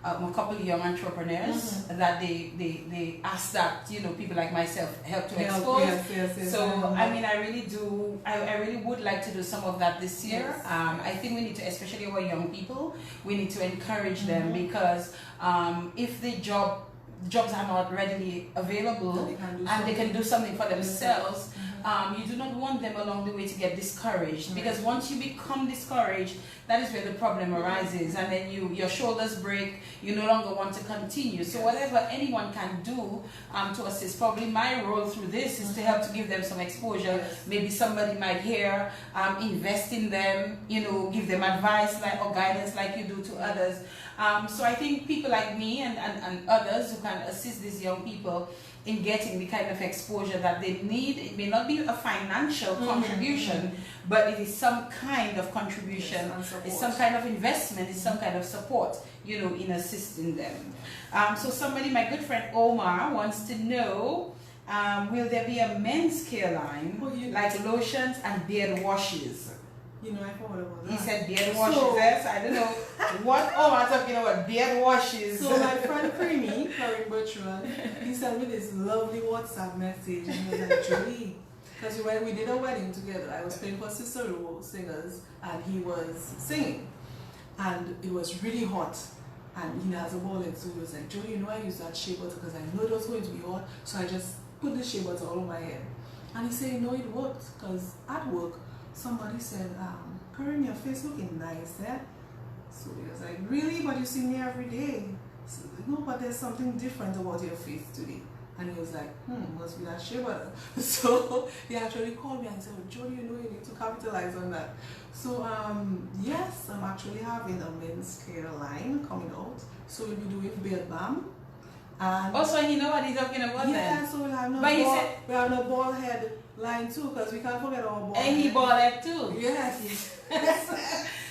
S1: a couple of young entrepreneurs that they asked that people like myself help to expose.
S2: Yes.
S1: So I mean, I really would like to do some of that this year. I think we need to, especially our young people, we need to encourage them, because if the jobs are not readily available and they can do something for themselves, you do not want them along the way to get discouraged, because once you become discouraged, that is where the problem arises, and then your shoulders break, you no longer want to continue. So whatever anyone can do to assist, probably my role through this is to help to give them some exposure. Maybe somebody might hear, invest in them, give them advice or guidance like you do to others. So I think people like me and others who can assist these young people in getting the kind of exposure that they need. It may not be a financial contribution, but it is some kind of contribution. It's some kind of investment. It's some kind of support, in assisting them. So somebody, my good friend Omar, wants to know, will there be a men's care line, like lotions and beard washes?
S2: You know, I forgot about that.
S1: He said beard washes, yes. I don't know what. Oh, I'm talking about beard washes.
S2: So my friend Creamy, Karen Bertrand, he sent me this lovely WhatsApp message, and he was like, Jodie, because we did a wedding together. I was playing for Cicero singers, and he was singing, and it was really hot. And he has a ball head, so he was like, Jodie, you know I used that Shea Butter because I knew it was going to be hot, so I just put the Shea Butter all over my head. And he said, no, it worked, because at work, somebody said, Karen, your face looking nice, eh? So he was like, really? But you see me every day. So, no, but there's something different about your face today. And he was like, must be that Shea Butter. So he actually called me and said, oh, Jodie, you know you need to capitalize on that. So yes, I'm actually having a men's care line coming out. So we'll be doing beard balm. And
S1: also, he know what he's talking about.
S2: yeah,
S1: then.
S2: so we'll have no
S1: But he
S2: ball,
S1: said,
S2: we have no bald head line too, because we can't forget our bald head.
S1: and he bought that too.
S2: Yes.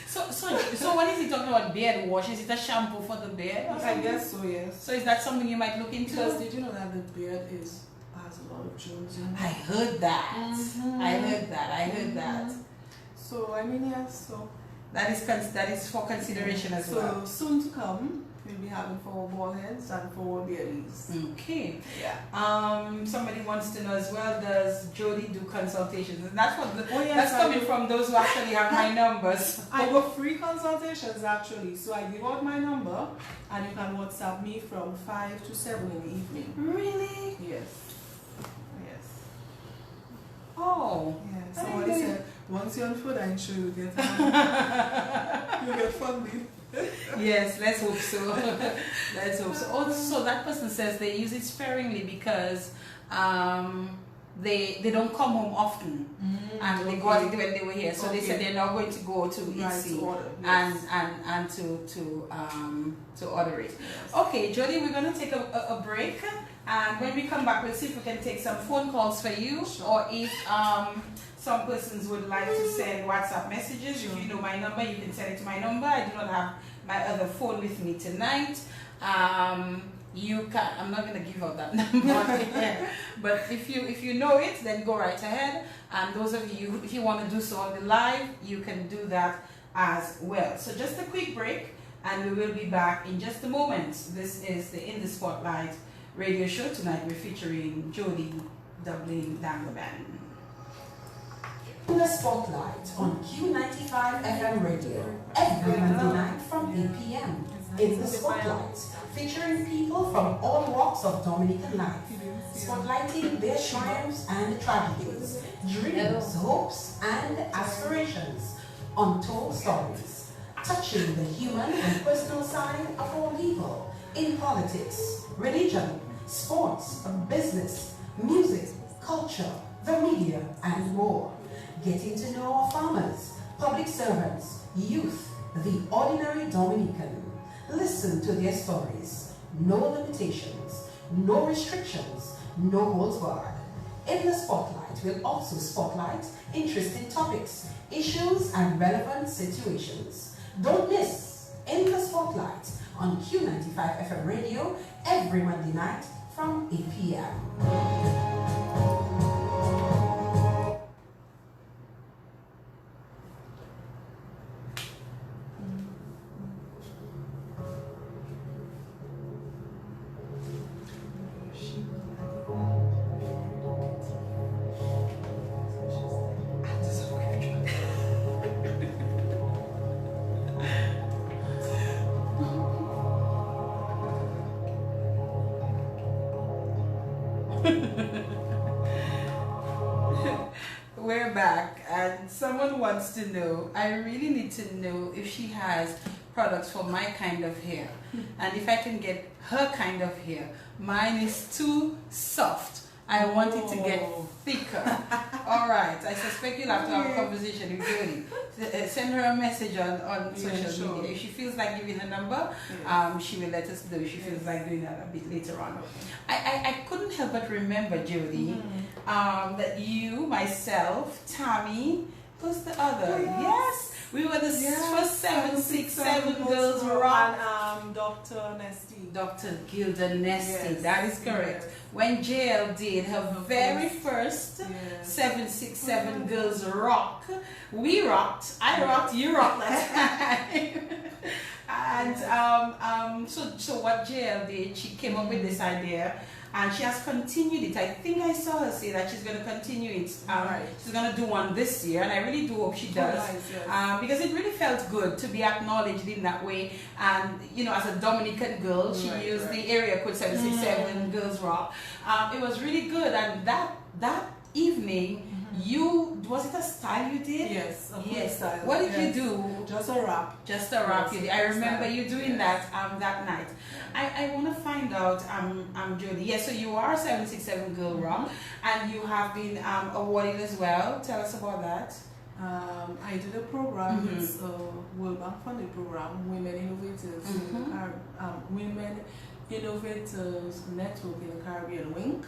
S1: So what is he talking about? Beard wash? Is it a shampoo for the beard?
S2: I guess so, yes.
S1: So is that something you might look into?
S2: Because did you know that the beard has a lot of germs in it?
S1: I heard that. I heard that.
S2: So I mean, yes. So
S1: That is for consideration as well.
S2: So soon to come, we'll be having for bald heads and for beardies.
S1: Okay.
S2: Yeah.
S1: Somebody wants to know as well, does Jody do consultations? And that's what
S2: Yes,
S1: that's coming from those who actually have my numbers.
S2: I do free consultations actually. So I give out my number and you can WhatsApp me from 5 to 7 in the evening.
S1: Really?
S2: Yes. Yes.
S1: Oh.
S2: Yeah. Somebody said once you're on food, I'm sure you get you get funding.
S1: Yes, let's hope so. Let's hope so. Also, that person says they use it sparingly because they don't come home often, and they got it when they were here. So they said they're not going to go to Etsy and to order it. Yes. Okay, Jody, we're going to take a break, and when we come back, we'll see if we can take some phone calls for you, or if some persons would like to send WhatsApp messages. If you know my number, you can send it to my number. I do not have my other phone with me tonight. You can. I'm not going to give out that number, but if you know it, then go right ahead. And those of you, if you want to do so on the live, you can do that as well. So just a quick break, and we will be back in just a moment. This is the In the Spotlight radio show. Tonight we're featuring Jody, Dublin, Dangleben.
S5: In the Spotlight on Q95 FM radio every Monday night from 8 p.m. In the Spotlight, featuring people from all walks of Dominican life, spotlighting their triumphs and tragedies, dreams, hopes, and aspirations, untold stories, touching the human and personal side of all people in politics, religion, sports, business, music, culture, the media, and more. Getting to know our farmers, public servants, youth, the ordinary Dominican. Listen to their stories. No limitations, no restrictions, no holds barred. In the Spotlight, we'll also spotlight interesting topics, issues, and relevant situations. Don't miss In the Spotlight on Q95 FM radio every Monday night from 8 p.m.
S1: We're back, and someone wants to know, I really need to know if she has products for my kind of hair, and if I can get her kind of hair. Mine is too soft. I want it to get thicker. All right, I suspect you'll have to have a conversation with Jody. Send her a message on social media. If she feels like giving a number, she will let us know if she feels like doing that a bit later on. I couldn't help but remember, Jody, that you, myself, Tammy, Who's the other?
S2: Oh, yes.
S1: Yes. We were the first 767 girls
S2: rock.
S1: rock.
S2: And Dr. Nesty.
S1: Dr. Gilda Nesty,
S2: Yes.
S1: that is correct.
S2: Yes.
S1: When JL did her very first
S2: Yes.
S1: 767 girls rock, we rocked. I rocked. You rocked that time. And so what JL did, she came up with this idea. And she has continued it. I think I saw her say that she's going to continue it.
S2: Right.
S1: She's going to do one this year, and I really do hope she does.
S2: Nice, yes.
S1: Because it really felt good to be acknowledged in that way. And, you know, as a Dominican girl, she used the area code 767 Girls Rock. It was really good. And that evening, was it a style you did?
S2: Yes, a
S1: yes.
S2: style.
S1: What did you do?
S2: Just a wrap.
S1: Just a wrap.
S2: Yes,
S1: I remember you doing
S2: yes.
S1: that night. I want to find out, Jody. Yes, so you are 767 Girl Rock, and you have been awarded as well. Tell us about that.
S2: I did a program, it's a World Bank funded program, Women Innovators, Women Innovators Network in the Caribbean Wing.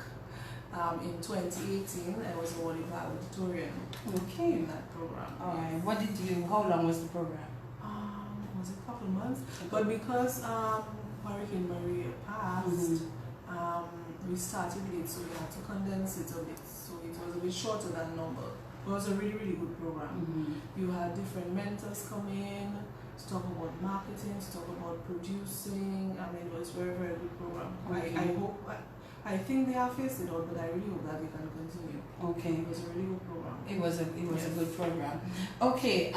S2: In 2018, I was awarded valedictorian in that program.
S1: All right. How long was the program?
S2: Was it a couple of months? But because Hurricane Maria passed, we started it, so we had to condense it a bit. So it was a bit shorter than normal. It was a really, really good program. You had different mentors come in to talk about marketing, to talk about producing. I mean, it was a very, very good program. I think they have faced it out, but I really hope that they can continue.
S1: Okay.
S2: It was a really good program.
S1: It was a good program. Okay,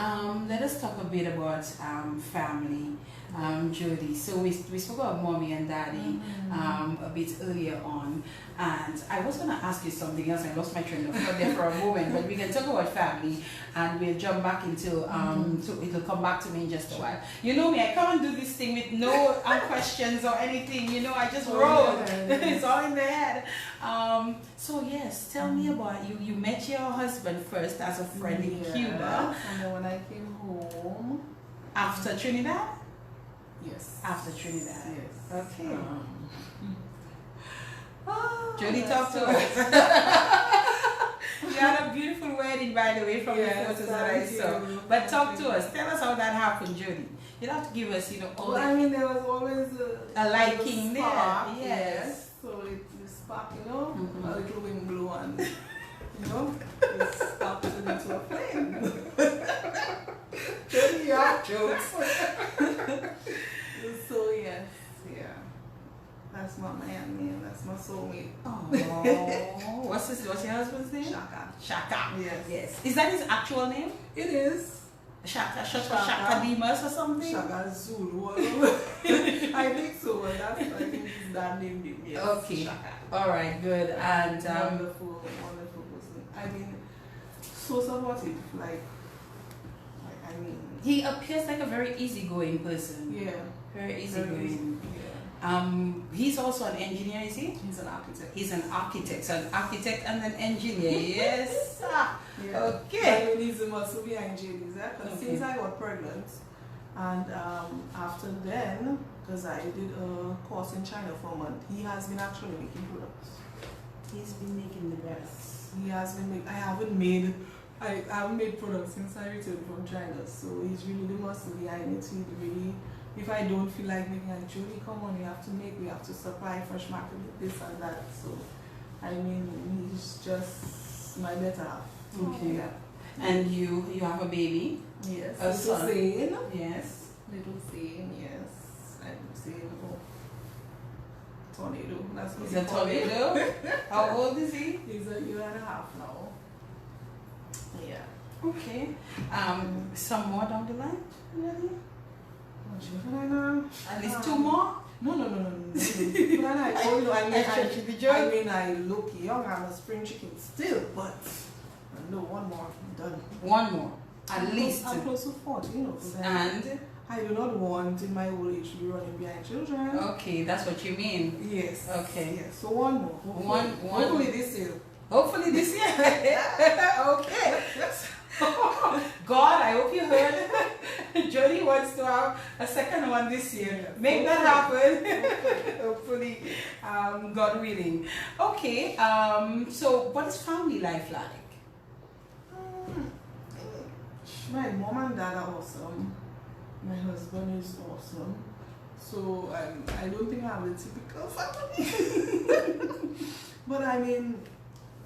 S1: let us talk a bit about family, Jody. So we spoke about mommy and daddy a bit earlier on, and I was going to ask you something else. I lost my train of thought there for a moment, but we can talk about family, and we'll jump back into so it'll come back to me in just a while. You know me, I can't do this thing with no questions or anything. You know, I just roll. It's all in the head. So yes, tell me about you. You met your husband first as a friend in Cuba.
S2: And then when I came home.
S1: After Trinidad?
S2: Yes.
S1: After Trinidad.
S2: Yes.
S1: Okay. Jody, talk to us. You had a beautiful wedding, by the way, from the photos that I saw. But talk to us. Tell us how that happened, Jody. You have to give us, all
S2: I mean, there was always
S1: a liking there.
S2: Spark,
S1: Yes.
S2: So it spark, a little wind blew and, it sparked into a flame. Jody, you have jokes. So yes, that's my man. That's my soulmate.
S1: Oh, what's your husband's name? Shaka. Yes. Is that his actual name?
S2: It is.
S1: Shaka Dimas or something?
S2: Shaka Zulu. I think so. I think his dad named him. Yes.
S1: Okay.
S2: Shaka.
S1: All right. Good. And
S2: wonderful person. I mean, so supportive.
S1: He appears like a very easygoing person.
S2: Yeah.
S1: Very easygoing.
S2: Yeah.
S1: He's also an engineer, is he?
S2: He's an architect.
S1: He's an architect. So an architect and an engineer. Yes.
S2: Yeah.
S1: Okay.
S2: I mean, he's the muscle behind Jody's. Because since I got pregnant, and after then, because I did a course in China for a month, he has been actually making products.
S1: He's been making the best.
S2: He has been making. I haven't made products since I returned from China. So he's really the muscle behind it. He really. If I don't feel like making a Jody, come on, we have to supply fresh market with this and that. So, I mean, he's just my better half.
S1: Okay.
S2: Yeah.
S1: And you have a baby?
S2: Yes.
S1: A son?
S2: Zane.
S1: Yes.
S2: Little Zane, yes. Little Zane. Tornado. That's what
S1: He's a tornado? How old is he?
S2: He's a year and a half now. Yeah.
S1: Okay. Some more down the line? Really? At least two more?
S2: No. I mean, I look young. I'm a spring chicken still, but no, one more. I'm done.
S1: One more. At least.
S2: I'm close to 40,
S1: And?
S2: I do not want in my old age to be running behind children.
S1: Okay, that's what you mean.
S2: Yes.
S1: Okay.
S2: Yes. So one more. Hopefully this year.
S1: Hopefully this year. Okay. God, I hope you heard. Jody wants to have a second one this year. Make that happen. Hopefully, God willing. Okay. So, what is family life like?
S2: My mom and dad are awesome. My husband is awesome. So I don't think I have the typical family. But I mean,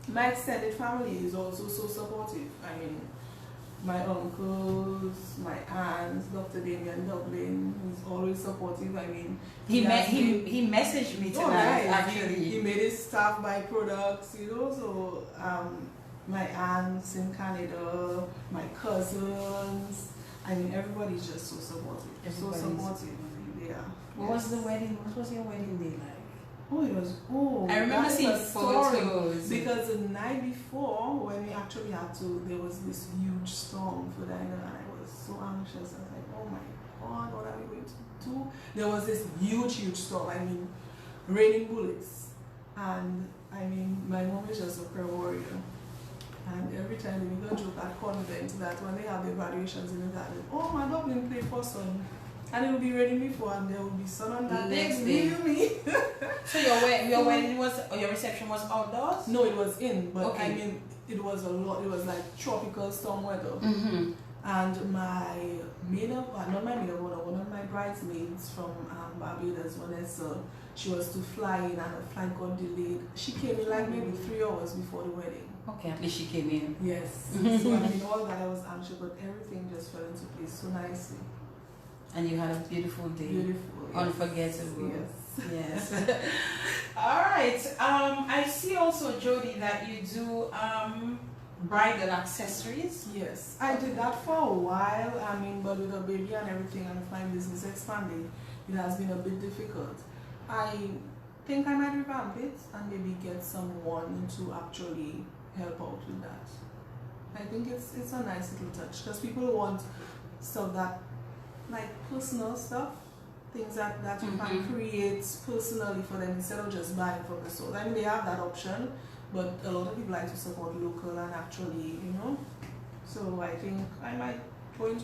S2: my extended family is also so supportive. I mean, my uncles, my aunts, Dr. Damien Dublin, who's always supportive. I mean,
S1: he messaged me tonight, actually.
S2: He made his staff buy products, you know. So my aunts in Canada, my cousins, I mean, everybody's just so supportive. So supportive. Yeah.
S1: What was the wedding? What was your wedding day like?
S2: Oh, it was,
S1: I remember seeing photos.
S2: Because the night before, when we actually had to, there was this huge storm for Diana, and I was so anxious. I was like, oh my God, what are we going to do? There was this huge storm, I mean, raining bullets. And I mean, my mom is just a prayer warrior. And every time they make a joke at convent that when they have the graduations in the garden, oh, my Dublin played for sun. And it will be raining before, and there will be sun on that
S1: next
S2: day.
S1: day. So your wedding was, or your reception was outdoors?
S2: No, it was in, but
S1: okay.
S2: I mean, it was a lot. It was like tropical storm weather.
S1: Mm-hmm.
S2: And my maid of, not my maid of honor, one of my bridesmaids from Barbados, Vanessa, she was to fly in, and the flight got delayed. She came in like maybe 3 hours before the wedding.
S1: Okay, at least she came in.
S2: Yes. So I mean, all that I was anxious, but everything just fell into place so nicely.
S1: And you had a beautiful day.
S2: Beautiful. Yes.
S1: Unforgettable.
S2: Yes.
S1: Yes. All right. I see also, Jody, that you do bridal accessories.
S2: Yes. I did that for a while. I mean, but with a baby and everything and my business expanding, it has been a bit difficult. I think I might revamp it and maybe get someone to actually help out with that. I think it's a nice little touch because people want stuff that, like personal stuff, things that you can create personally for them instead of just buying from the store. I mean, they have that option, but a lot of people like to support local and actually, you know. So I think I might go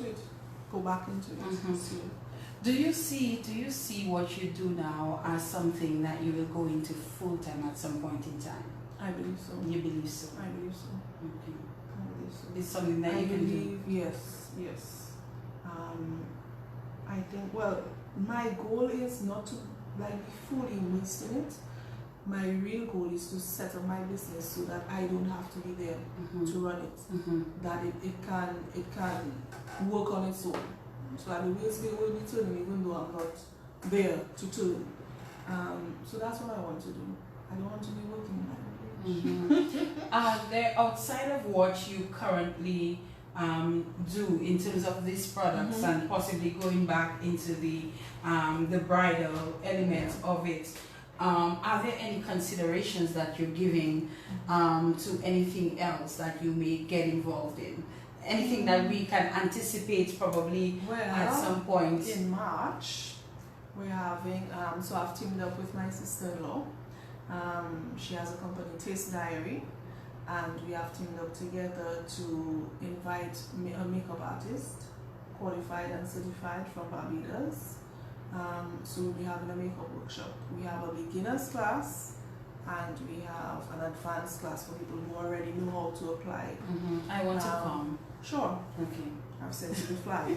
S2: back into it. Soon.
S1: Do you see what you do now as something that you will go into full time at some point in time?
S2: I believe so.
S1: You believe so?
S2: I believe so.
S1: Okay.
S2: I believe so.
S1: It's something that you can do.
S2: Yes. I think, well, my goal is not to like be fully wasting it. My real goal is to set up my business so that I don't have to be there to run it. That it can work on its own. So that the wheels will be turning even though I'm not there to turn. So that's what I want to do. I don't want to be working like
S1: There, outside of what you currently do in terms of these products and possibly going back into the bridal element of it, are there any considerations that you're giving to anything else that you may get involved in? Anything that we can anticipate probably at some point?
S2: In March, we're having, so I've teamed up with my sister-in-law. She has a company, Taste Diary. And we have teamed up together to invite a makeup artist, qualified and certified from Barbados. So we'll be having a makeup workshop. We have a beginner's class and we have an advanced class for people who already know how to apply.
S1: I want to come.
S2: Sure.
S1: Okay.
S2: I've sent you the flyer.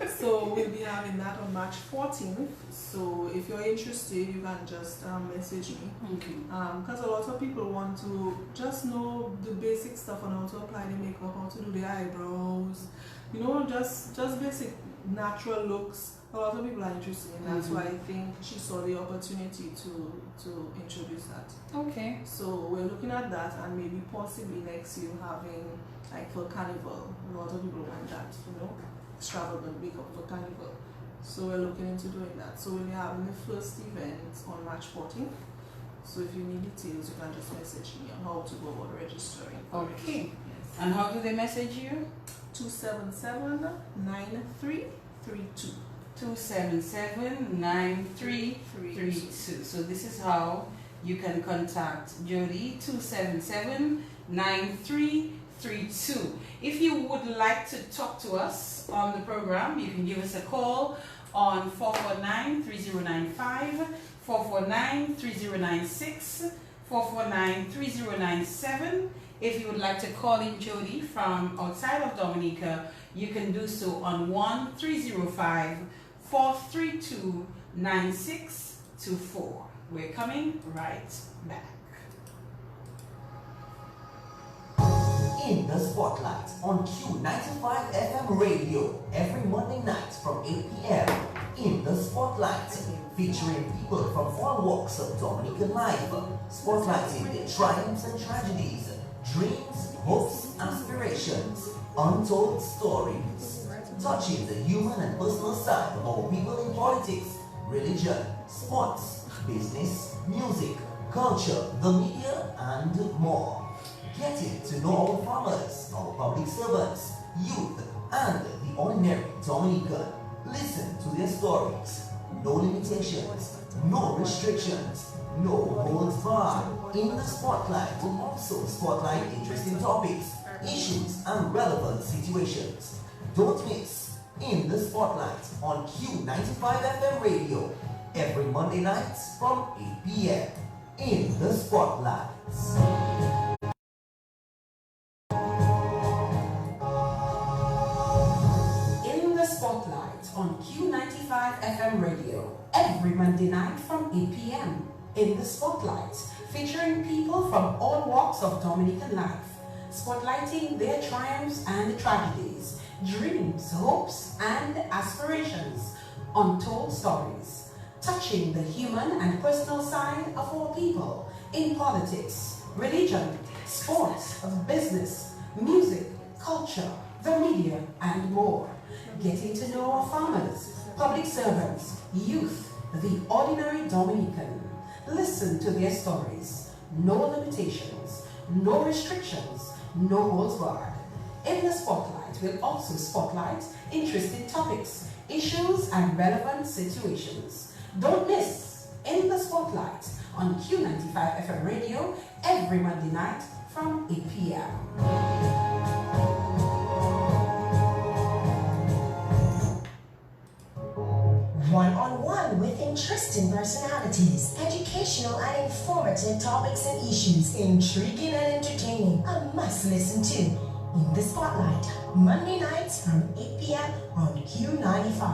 S2: So we'll be having that on March 14th. So if you're interested, you can just message me.
S1: Okay.
S2: Because a lot of people want to just know the basic stuff on how to apply the makeup, how to do the eyebrows, you know, just basic natural looks. A lot of people are interested in that, so I think she saw the opportunity to introduce that.
S1: Okay.
S2: So we're looking at that, and maybe possibly next year having, like for Carnival, a lot of people want that, you know, extravagant makeup for Carnival. So we're looking into doing that. So we'll be having the first event on March 14th. So if you need details, you can just message me on how to go about registering.
S1: Okay.
S2: Yes.
S1: And how do they message you?
S2: 277-9332.
S1: 277-9332. So this is how you can contact Jody, 277-9332. If you would like to talk to us on the program, you can give us a call on 449-3095, 449-3096, 449-3097. If you would like to call in Jody from outside of Dominica, you can do so on 1-305-432-9624. We're coming right back.
S3: In the Spotlight on Q95 FM radio every Monday night from 8 p.m. In the Spotlight, featuring people from all walks of Dominican life, spotlighting their triumphs and tragedies, dreams, hopes, aspirations, untold stories, touching the human and personal side of our people in politics, religion, sports, business, music, culture, the media, and more. Getting to know our farmers, our public servants, youth, and the ordinary Dominican. Listen to their stories. No limitations, no restrictions, no holds barred. In the Spotlight will also spotlight interesting topics, issues, and relevant situations. Don't miss In the Spotlight on Q95 FM radio every Monday nights from 8 p.m. In the Spotlight.
S5: Spotlight on Q95 FM radio every Monday night from 8 p.m. In the Spotlight, featuring people from all walks of Dominican life, spotlighting their triumphs and tragedies, dreams, hopes, and aspirations, untold stories, touching the human and personal side of our people in politics, religion, sports, business, music, culture, the media, and more. Getting to know our farmers, public servants, youth, the ordinary Dominican. Listen to their stories. No limitations, no restrictions, no holds barred. In the Spotlight, we'll also spotlight interesting topics, issues, and relevant situations. Don't miss In the Spotlight on Q95 FM radio every Monday night from 8 p.m.
S4: One-on-one with interesting personalities, educational and informative topics and issues, intriguing and entertaining. A must listen to In the Spotlight, Monday nights from 8 p.m. on Q95.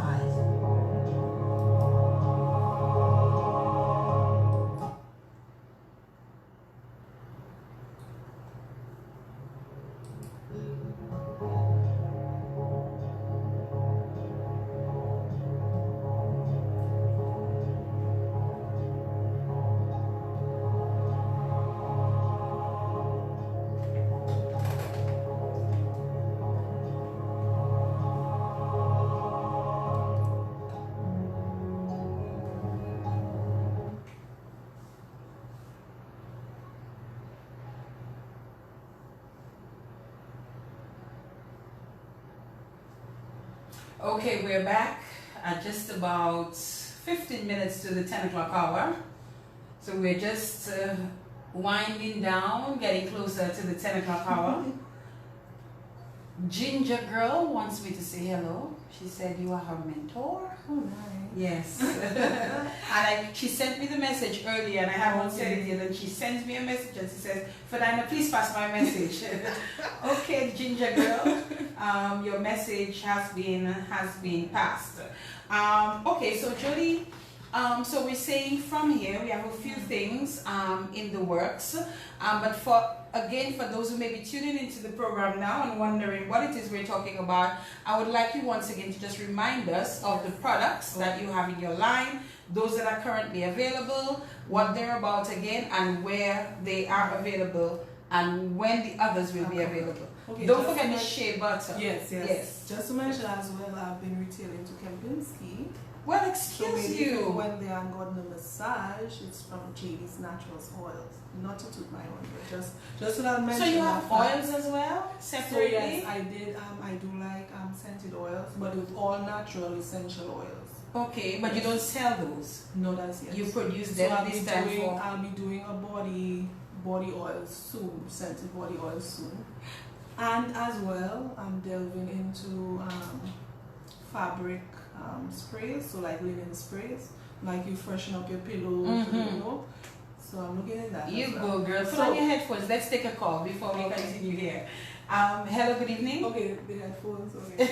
S1: Okay, we're back at just about 15 minutes to the 10 o'clock hour. So we're just winding down, getting closer to the 10 o'clock hour. Ginger Girl wants me to say hello. She said you are her mentor.
S2: Oh, nice.
S1: Yes. And she sent me the message earlier and I haven't said it yet. And she sends me a message and she says, Fadina, please pass my message. Okay, Ginger Girl, your message has been passed. Okay, so Jody, so we're saying from here we have a few things in the works, but for those who may be tuning into the program now and wondering what it is we're talking about, I would like you once again to just remind us of the products that you have in your line, those that are currently available, what they're about again, and where they are available, and when the others will be available.
S2: Okay,
S1: don't forget the Shea Butter.
S2: Yes. Just to mention as well, I've been retailing to Kempinski.
S1: Well, excuse you.
S2: When they are got the massage, it's from Jody's Natural Oils. Not to toot my own, but just so that I mention.
S1: So you have oils as well, separately?
S2: So yes, I did. I do like scented oils, but with all natural essential oils.
S1: Okay, but you don't sell those.
S2: No, that's yes.
S1: You produce them
S2: so
S1: this time for.
S2: I'll be doing a body oil soon, scented body oil soon, and as well, I'm delving into fabric sprays, so like linen sprays, like you freshen up your pillow, you know. So So I'm looking at that.
S1: You
S2: as
S1: go,
S2: well.
S1: girl. Put
S2: So-
S1: on your headphones. Let's take a call before we continue here. Hello, good evening.
S2: Okay, the headphones. Okay.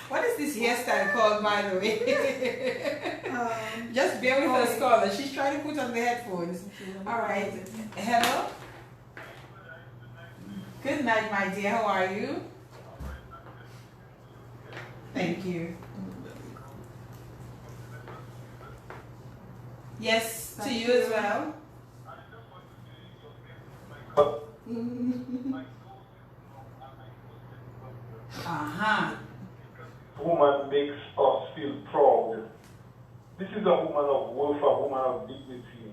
S1: What is this hairstyle called, by the way? Just bear with us, caller. She's trying to put on the headphones. All right. Hello. Good night, my dear. How are you? Thank you. Yes, to you as well.
S6: Woman makes us feel proud. This is a woman of worth, a woman of dignity,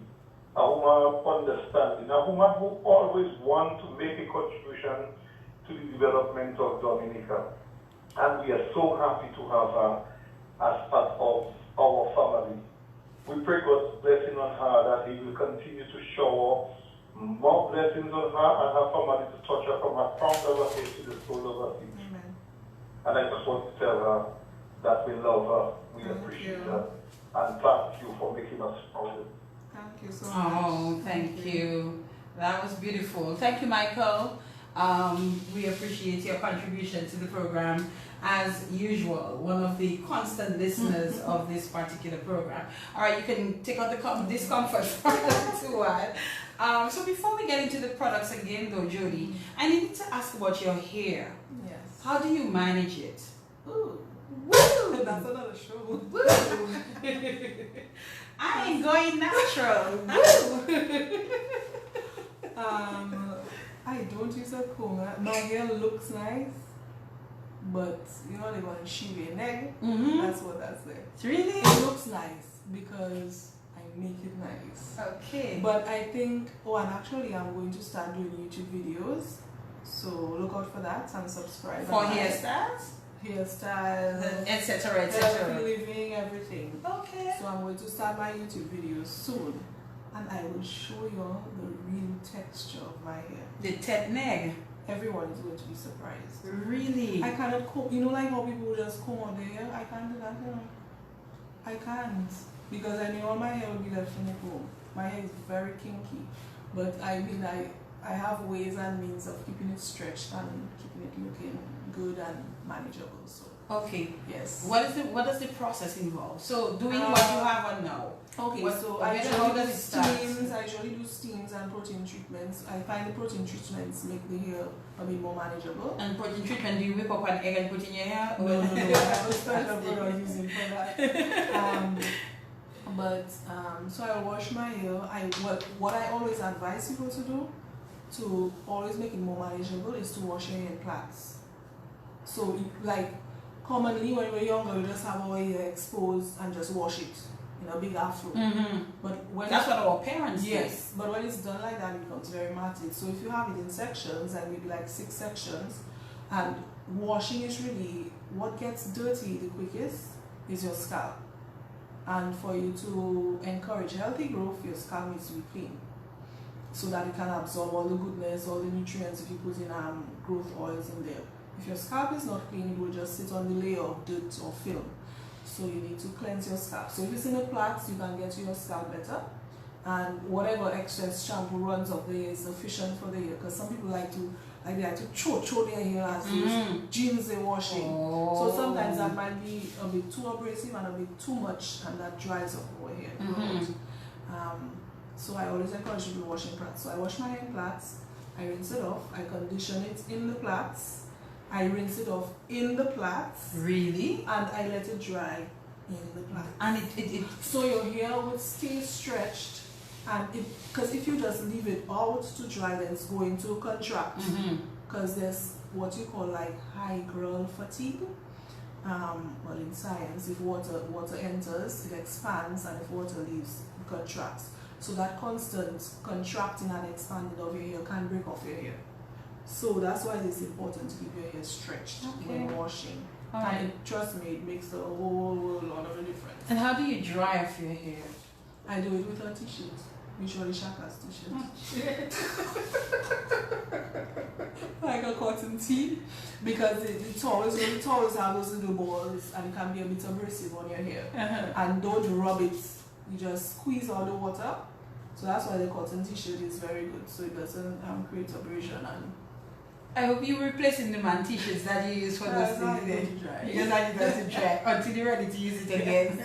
S6: a woman of understanding, a woman who always wants to make a contribution to the development of Dominica. And we are so happy to have her as part of our family. We pray God's blessing on her, that He will continue to shower more blessings on her and her family, to touch her from her crown of her head to the sole of her feet.
S2: Amen.
S6: And I just want to tell her that we love her, we appreciate her, and thank you for making us proud.
S2: Thank you so much.
S1: Oh, thank you. That was beautiful. Thank you, Michael. We appreciate your contribution to the program. As usual, one of the constant listeners of this particular program. All right, you can take out the discomfort for a little while. So before we get into the products again, though, Jody, I needed to ask about your hair.
S2: Yes.
S1: How do you manage it?
S2: Ooh.
S1: Woo!
S2: That's another show.
S1: Woo! I ain't going natural. Woo!
S2: I don't use a comb. My hair looks nice, but you know they want to shave your neck. That's what that's there.
S1: Really?
S2: It looks nice because I make it nice.
S1: Okay.
S2: But I think, and actually I'm going to start doing YouTube videos. So look out for that and subscribe.
S1: For hairstyles?
S2: Hairstyle,
S1: Etc.
S2: healthy
S1: etc.
S2: living, everything.
S1: Okay.
S2: So I'm going to start my YouTube videos soon. And I will show you all the real texture of my hair.
S1: The technique.
S2: Everyone is going to be surprised.
S1: Really?
S2: I cannot comb, you know, like how people just comb out their hair? I can't do that, you know. I can't. Because I know all my hair will be left in the comb. My hair is very kinky. But I mean, I have ways and means of keeping it stretched and keeping it looking good and manageable. So,
S1: Okay.
S2: yes.
S1: What does the process involve? So doing what you have on now.
S2: Okay,
S1: What-
S2: so
S1: how
S2: I
S1: does
S2: usually do
S1: it start?
S2: steams. I usually do steams and protein treatments. I find the protein treatments make the hair a bit more manageable.
S1: And protein treatment, do you whip up an egg and put in your hair?
S2: No, I have a special product using for that. So I wash my hair. What I always advise people to do to always make it more manageable is to wash your hair in plaits. So like commonly when we're younger, we just have our hair exposed and just wash it in a big afro. But when
S1: That's what our parents do.
S2: yes, but when it's done like that, it becomes very matted. So if you have it in sections, and maybe like 6 sections, and washing is really what gets dirty the quickest is your scalp. And for you to encourage healthy growth, your scalp needs to be clean, so that it can absorb all the goodness, all the nutrients if you put in growth oils in there. If your scalp is not clean, it will just sit on the layer of dirt or film. So you need to cleanse your scalp. So if it's in a plaits, you can get to your scalp better. And whatever excess shampoo runs off the hair is sufficient for the hair. Because some people like to throw their hair as those jeans they're washing. So sometimes that might be a bit too abrasive and a bit too much, and that dries up our hair. So I always encourage you to be washing plaits. So I wash my hair in plaits, I rinse it off, I condition it in the plaits, I rinse it off in the plaits,
S1: Really?
S2: and I let it dry in the plaits.
S1: And it
S2: So your hair would stay stretched, and because if you just leave it out to dry, then it's going to contract. Because there's what you call like high-growth fatigue. Well, in science, if water enters, it expands, and if water leaves, it contracts. So that constant contracting and expanding of your hair can break off your hair. So that's why it's important to keep your hair stretched when washing. And trust me, it makes a whole lot of a difference.
S1: And how do you dry off your hair?
S2: I do it with a t-shirt, usually Shaka's t-shirt. Like a cotton tee, because the towels have those little balls and it can be a bit abrasive on your hair. And don't rub it you just squeeze all the water. So that's why the cotton t-shirt is very good. So it doesn't create abrasion. And
S1: I hope you're replacing the man t-shirts that you use for those things. Because I need that to dry until you're ready to use it again.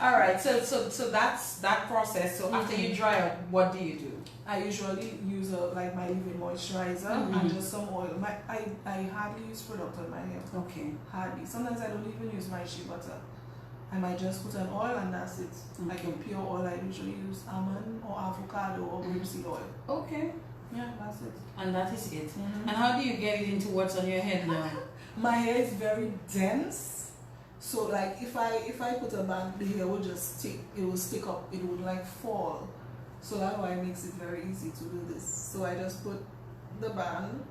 S1: All right, so that's that process. So after you dry it, what do you do?
S2: I usually use like my leave-in moisturizer and just some oil. I hardly use product on my hair.
S1: Okay.
S2: Hardly. Sometimes I don't even use my shea butter. I might just put an oil and that's it. Like a pure oil, I usually use almond or avocado or grapeseed oil.
S1: Okay.
S2: Yeah, that's it.
S1: And that is it. And how do you get it into what's on your head now?
S2: My hair is very dense. So like if I put a band, the hair will just stick. It will stick up. It would like fall. So that's why it makes it very easy to do this. So I just put the band,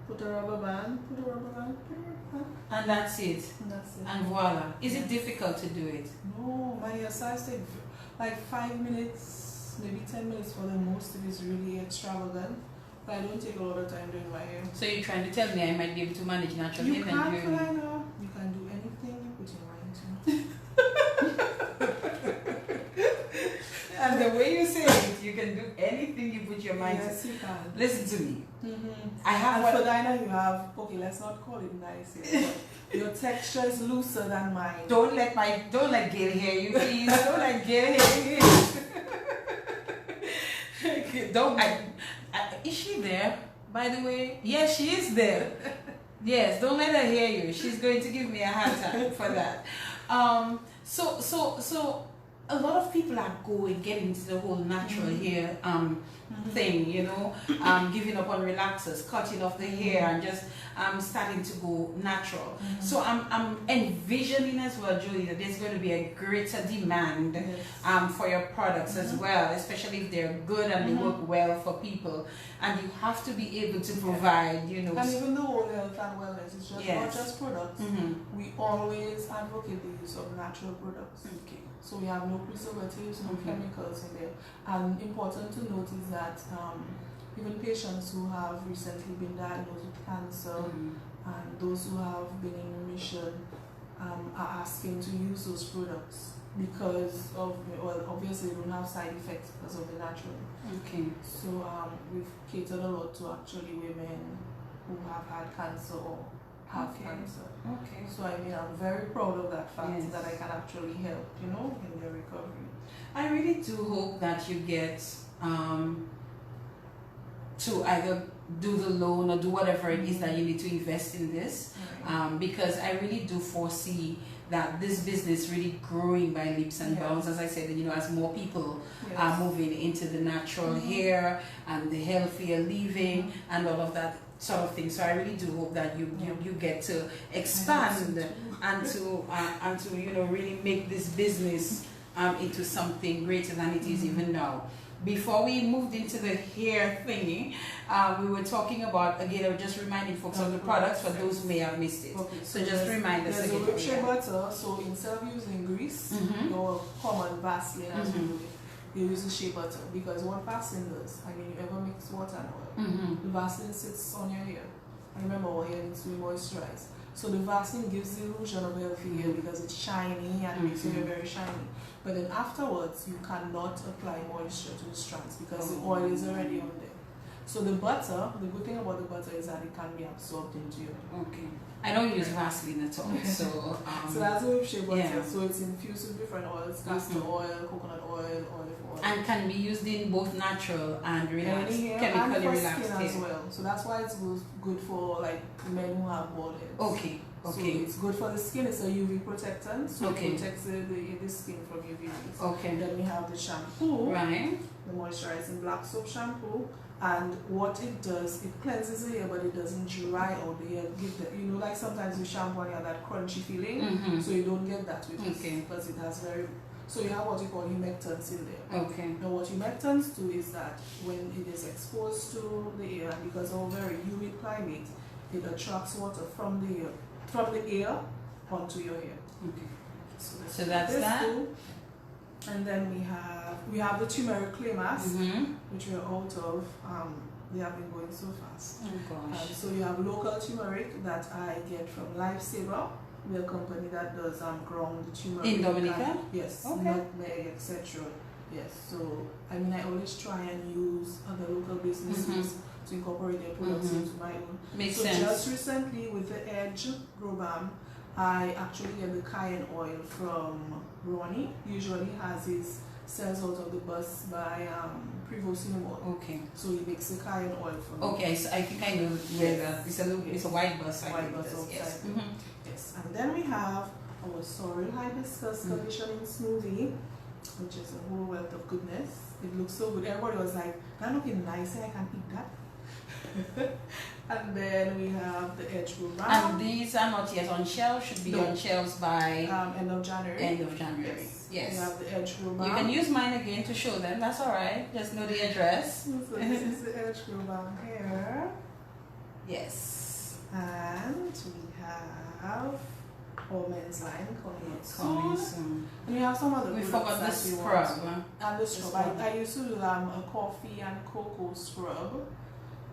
S2: put a rubber band, put a rubber band, put a rubber band.
S1: And that's it.
S2: And that's it.
S1: And voila. Is it difficult to do it?
S2: No, my hair size takes like 5 minutes, maybe 10 minutes for the most if it's really extravagant. But I don't take a lot of time doing my hair.
S1: So you're trying to tell me I might be able to manage natural
S2: You
S1: hair?
S2: can, you can do anything you put your mind to.
S1: And the way you say it, you can do anything you put your mind
S2: Yes,
S1: to.
S2: you can.
S1: Listen to me. I
S2: And
S1: have
S2: for Dinah, you have, okay, let's not call it nice here, but your texture is looser than mine.
S1: Don't let Gail hear you, please. Don't let Gail hear you. Don't. Is she there? By the way, yes, she is there. Yes, don't let her hear you. She's going to give me a hard time for that. So a lot of people are getting into the whole natural hair thing, you know, giving up on relaxers, cutting off the hair, and just starting to go natural. So I'm envisioning as well, Jody, that there's going to be a greater demand for your products as well, especially if they're good and they work well for people. And you have to be able to provide, you know.
S2: And even the whole health and wellness, it's just not just products. We always advocate the use of natural products.
S1: Okay.
S2: So we have no preservatives, no chemicals in there. And important to note is that even patients who have recently been diagnosed with cancer and those who have been in remission are asking to use those products because of, well, obviously they don't have side effects because of the natural.
S1: Okay.
S2: So we've catered a lot to actually women who have had cancer or have cancer.
S1: Okay.
S2: So I mean, I'm very proud of that fact that I can actually help, you know, in their recovery.
S1: I really do hope that you get to either do the loan or do whatever it is that you need to invest in this, because I really do foresee that this business really growing by leaps and bounds. As I said, you know, as more people are moving into the natural hair and the healthier living and all of that sort of thing. So I really do hope that you get to expand and to you know, really make this business into something greater than it is even now. Before we moved into the hair thingy, we were talking about, again, I was just reminding folks of the products for those who may have missed it.
S2: Okay,
S1: so just remind us again.
S2: There's a Shea Butter, so instead of using grease or common Vaseline as you do it, you use the Shea Butter, because what Vaseline does, I mean, you ever mix water and oil, the Vaseline sits on your hair. And remember, our hair needs to be moisturized. So the Vaseline gives the illusion of healthy hair because it's shiny and makes your hair very shiny. But then afterwards, you cannot apply moisture to the strands because the oil is already on there. So the butter, the good thing about the butter is that it can be absorbed into your hair.
S1: Okay. I don't use Vaseline at all, so...
S2: so that's what Shea Butter. So it's infused with different oils, castor oil, coconut oil, olive oil.
S1: And can be used in both natural and relaxed, chemically
S2: and for
S1: relaxed
S2: skin
S1: hair
S2: as well. So that's why it's good for like men who have bald heads.
S1: Okay.
S2: So it's good for the skin. It's a UV protectant, so it protects the skin from UV rays.
S1: Okay.
S2: Then we have the shampoo,
S1: right?
S2: The moisturizing black soap shampoo, and what it does, it cleanses the hair, but it doesn't dry out the hair. You know, like sometimes you shampoo and you have that crunchy feeling, so you don't get that with this because it has very. So you have what you call humectants in there. Okay. Now what humectants do is that when it is exposed to the air, and because of a very humid climate, it attracts water from the air onto your hair. Okay. So that's that. Too. And then we have the Tumeric clay mask, which we're out of. They have been going so fast.
S1: Oh gosh.
S2: So you have local turmeric that I get from Lifesaver. we're a company that does ground turmeric.
S1: In Dominica?
S2: Yes,
S1: Okay.
S2: nutmeg, etc. Yes, so I mean I always try and use other local businesses to incorporate their products into my own.
S1: Makes
S2: so
S1: sense.
S2: just recently with the Edge Grow Balm, I actually get the cayenne oil from Ronnie. Usually has his cells out of the bus by Prevocin.
S1: Okay.
S2: So he makes the cayenne oil for me.
S1: Okay, so I think I know where that it's a white bus. I
S2: White
S1: think
S2: bus
S1: it is,
S2: outside.
S1: yes.
S2: Yes, and then we have our sorrel hibiscus conditioning smoothie, which is a whole wealth of goodness. It looks so good. Everybody was like, "That looking nice, I can eat that." And then we have the Edge Grow Balm.
S1: And these are not yet on shelves. Should be on shelves by
S2: end of January.
S1: end of January. Yes.
S2: We have the Edge Grow Balm.
S1: You can use mine again to show them. That's all right. Just know the address.
S2: So this is the Edge Grow Balm here.
S1: Yes.
S2: And we have our men's line coming
S1: Coming
S2: soon.
S1: soon.
S2: And we have some other
S1: We
S2: products
S1: forgot the
S2: that we
S1: scrub.
S2: want. And the scrub. I used to do a coffee and cocoa scrub.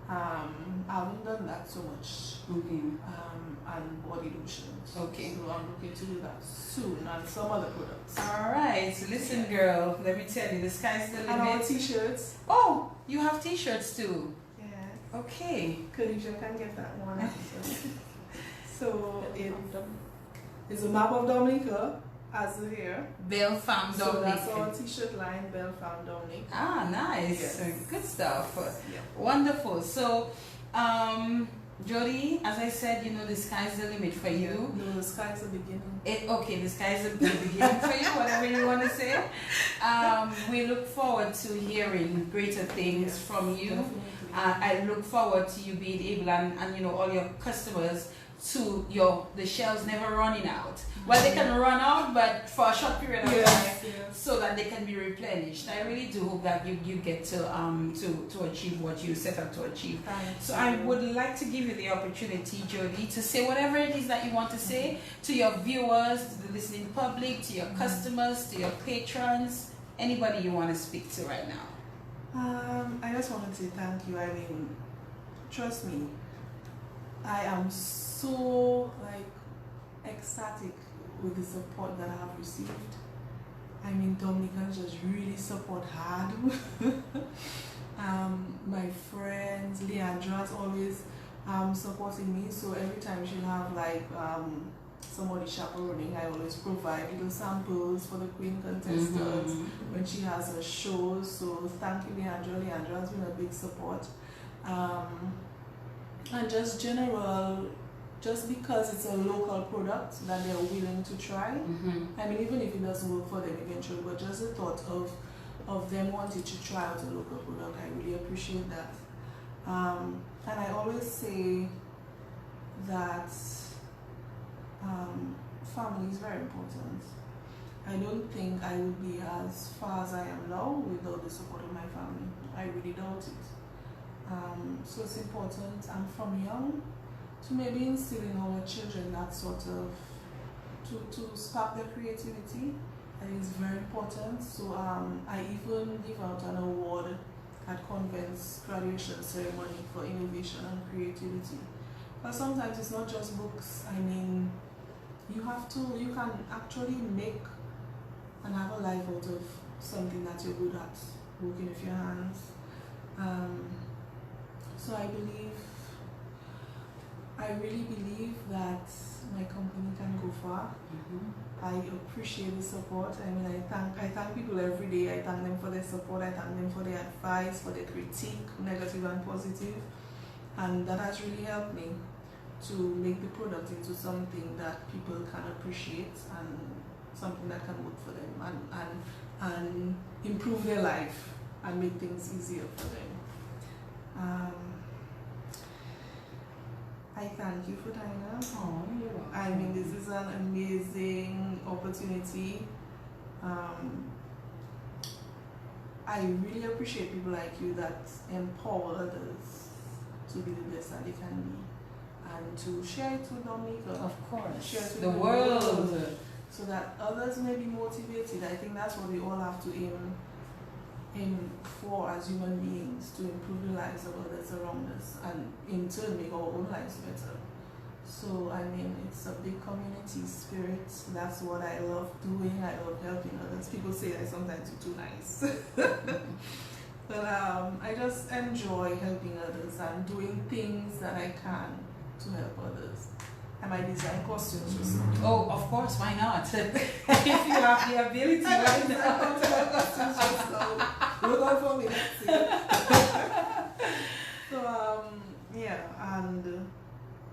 S2: I haven't done that so much.
S1: Okay.
S2: And body lotions.
S1: Okay.
S2: So I'm looking to do that soon and some other products.
S1: All right. So listen, girl. Let me tell you, the sky's the
S2: And our
S1: limit.
S2: t-shirts.
S1: Oh, you have T-shirts too.
S2: Yeah.
S1: Okay.
S2: Khadija can get that one. So it's a map of Dominica as here.
S1: Belle Femme
S2: So that's
S1: Dominica.
S2: our t-shirt line, Belle Femme Dominica.
S1: Ah, nice.
S2: Yes.
S1: Good stuff.
S2: Yeah.
S1: Wonderful. So, Jody, as I said, you know, the sky's the limit for you.
S2: No, the sky's the beginning.
S1: Okay, the sky's the beginning for you, whatever you want to say. We look forward to hearing greater things from you.
S2: Definitely.
S1: I look forward to you being able and you know all your customers to the shelves never running out. Well, they can run out, but for a short period of time, so that they can be replenished. I really do hope that you get to achieve what you set out to achieve. So I would like to give you the opportunity, Jody, to say whatever it is that you want to say to your viewers, to the listening public, to your customers, to your patrons, anybody you want to speak to right now.
S2: I just want to say thank you. I mean, trust me, I am so ecstatic with the support that I have received. I mean, Dominicans just really support hard. My friends, Leandra's always supporting me, so every time she'll have somebody chaperoning, I always provide little samples for the Queen contestants when she has her shows. So thank you, Leandra. Leandra has been a big support. And just general, just because it's a local product that they're willing to try. I mean, even if it doesn't work for them eventually, but just the thought of them wanting to try out a local product, I really appreciate that. And I always say that family is very important. I don't think I would be as far as I am now without the support of my family. I really doubt it. So it's important, and from young, to maybe instill in our children that sort of, to spark their creativity. I think it's very important. So I even give out an award at Convent's graduation ceremony for innovation and creativity. But sometimes it's not just books. I mean, you can actually make and have a life out of something that you're good at, working with your hands. So I really believe that my company can go far. I appreciate the support. I mean, I thank people every day. I thank them for their support. I thank them for their advice, for their critique, negative and positive. And that has really helped me to make the product into something that people can appreciate and something that can work for them and improve their life and make things easier for them. I thank you for Dinah.
S1: Oh, you're welcome.
S2: I mean, this is an amazing opportunity. I really appreciate people like you that empower others to be the best that they can be and to share it with Dominica.
S1: Of course.
S2: Share it with
S1: The world.
S2: so that others may be motivated. I think that's what we all have to aim for as human beings, to improve the lives of others around us and in turn make our own lives better. So I mean, it's a big community spirit. That's what I love doing. I love helping others. People say I sometimes you're too nice. But I just enjoy helping others and doing things that I can to help others. I might design costumes or something.
S1: Oh, of course, why not? If you have the ability, why not?
S2: Look out for me. So yeah, and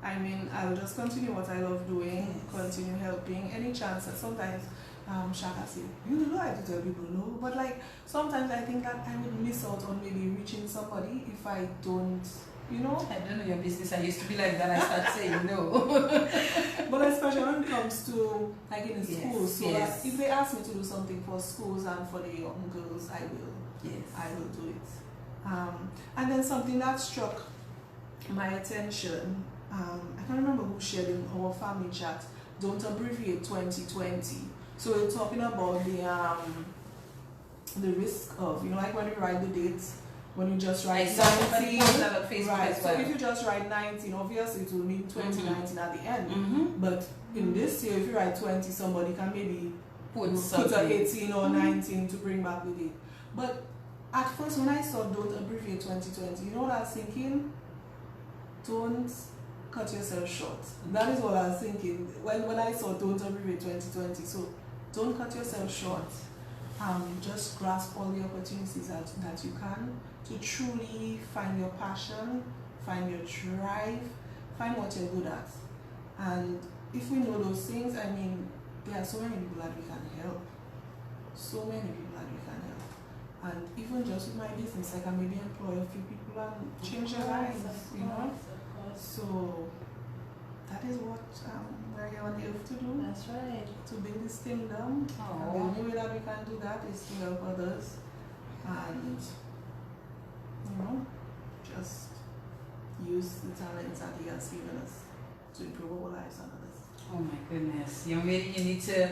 S2: I mean, I'll just continue what I love doing, continue helping. Any chance that sometimes Shaka say, you know, I have to tell people no, but like sometimes I think that I would miss out on maybe reaching somebody if I don't, you know.
S1: I don't know your business. I used to be like that. I start saying no.
S2: But especially when it comes to like in schools, so
S1: yes.
S2: If they ask me to do something for schools and for the young girls, I will.
S1: Yes,
S2: I will do it. And then something that struck my attention. I can't remember who shared in our family chat. Don't abbreviate 2020. So we're talking about the risk of, you know, like when you write the dates, when you just write 19, right? So if you just write 19, obviously it will mean 2019 at the end. But in this year, if you write 20, somebody can maybe put a 18 or 19 to bring back the date. But at first, when I saw don't abbreviate 2020, you know what I was thinking? Don't cut yourself short. That is what I was thinking when I saw don't abbreviate 2020. So don't cut yourself short. Just grasp all the opportunities that you can to truly find your passion, find your drive, find what you're good at. And if we know those things, I mean, there are so many people that we can help. So many people that we can help. And even just with my business, I can maybe employ a few people and change their lives, you know? So that is what we're here on earth to do.
S1: That's right.
S2: To build this kingdom. And the only way that we can do that is to help others and, you know, just use the talents that He has given us to improve our lives and others.
S1: Oh my goodness. Young lady, you need to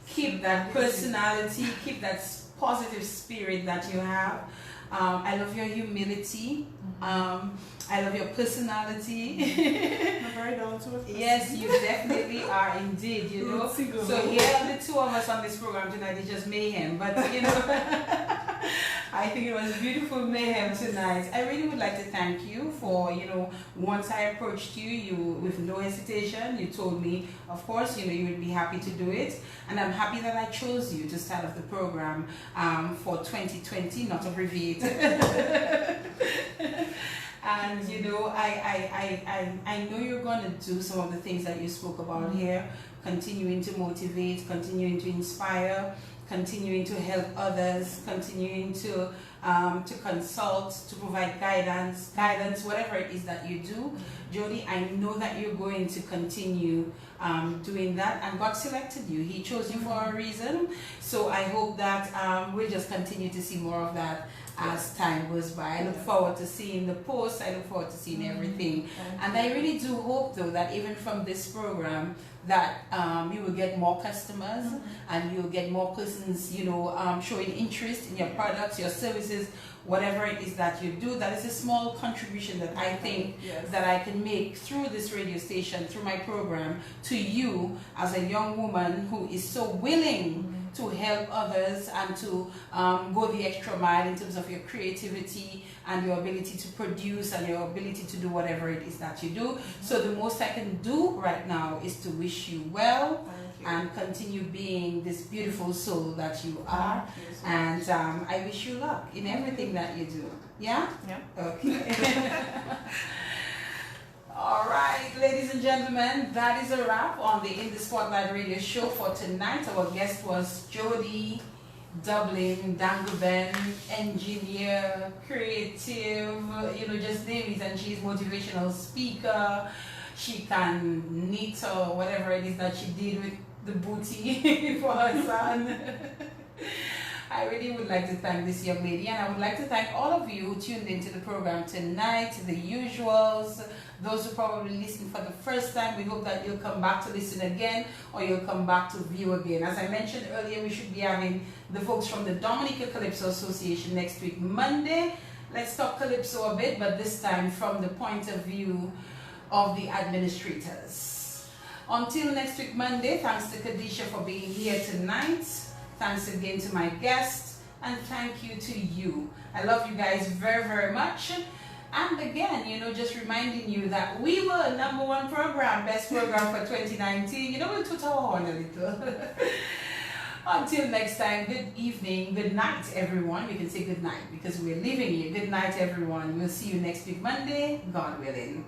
S1: keep that personality, keep that positive spirit that you have. I love your humility. I love your personality.
S2: I'm very down to earth.
S1: Yes, you definitely are indeed, you know. So here are the two of us on this program tonight. It's just mayhem, but you know, I think it was beautiful mayhem tonight. I really would like to thank you for, you know, once I approached you with no hesitation, you told me, of course, you know, you would be happy to do it. And I'm happy that I chose you to start off the program for 2020, not abbreviated. And you know, I know you're going to do some of the things that you spoke about here, continuing to motivate, continuing to inspire, continuing to help others, continuing to consult, to provide guidance, whatever it is that you do. Jody, I know that you're going to continue doing that, and God selected you. He chose you for a reason. So I hope that we'll just continue to see more of that as time goes by. I look forward to seeing the posts. I look forward to seeing everything. And I really do hope, though, that even from this program, that you will get more customers and you'll get more persons, you know, showing interest in your products, your services, whatever it is that you do. That is a small contribution that I think that I can make through this radio station, through my program, to you as a young woman who is so willing to help others and to go the extra mile in terms of your creativity and your ability to produce and your ability to do whatever it is that you do. So the most I can do right now is to wish you well and continue being this beautiful soul that you are. And I wish you luck in everything that you do. Yeah?
S2: Yeah.
S1: Okay. All right, ladies and gentlemen, that is a wrap on the In the Spotlight radio show for tonight. Our guest was Jody, Dublin, Dangleben, engineer, creative, you know, just name it, and she's motivational speaker. She can knit or whatever it is that she did with the booty for her son. I really would like to thank this young lady, and I would like to thank all of you who tuned into the program tonight, the usuals, those who probably listened for the first time. We hope that you'll come back to listen again, or you'll come back to view again. As I mentioned earlier, we should be having the folks from the Dominica Calypso Association next week, Monday. Let's talk Calypso a bit, but this time from the point of view of the administrators. Until next week Monday, thanks to Khadisha for being here tonight. Thanks again to my guests, and thank you to you. I love you guys very, very much. And again, you know, just reminding you that we were #1 program, best program for 2019. You know, we'll toot our horn a little. Until next time, good evening, good night, everyone. You can say good night because we're leaving you. Good night, everyone. We'll see you next week, Monday, God willing.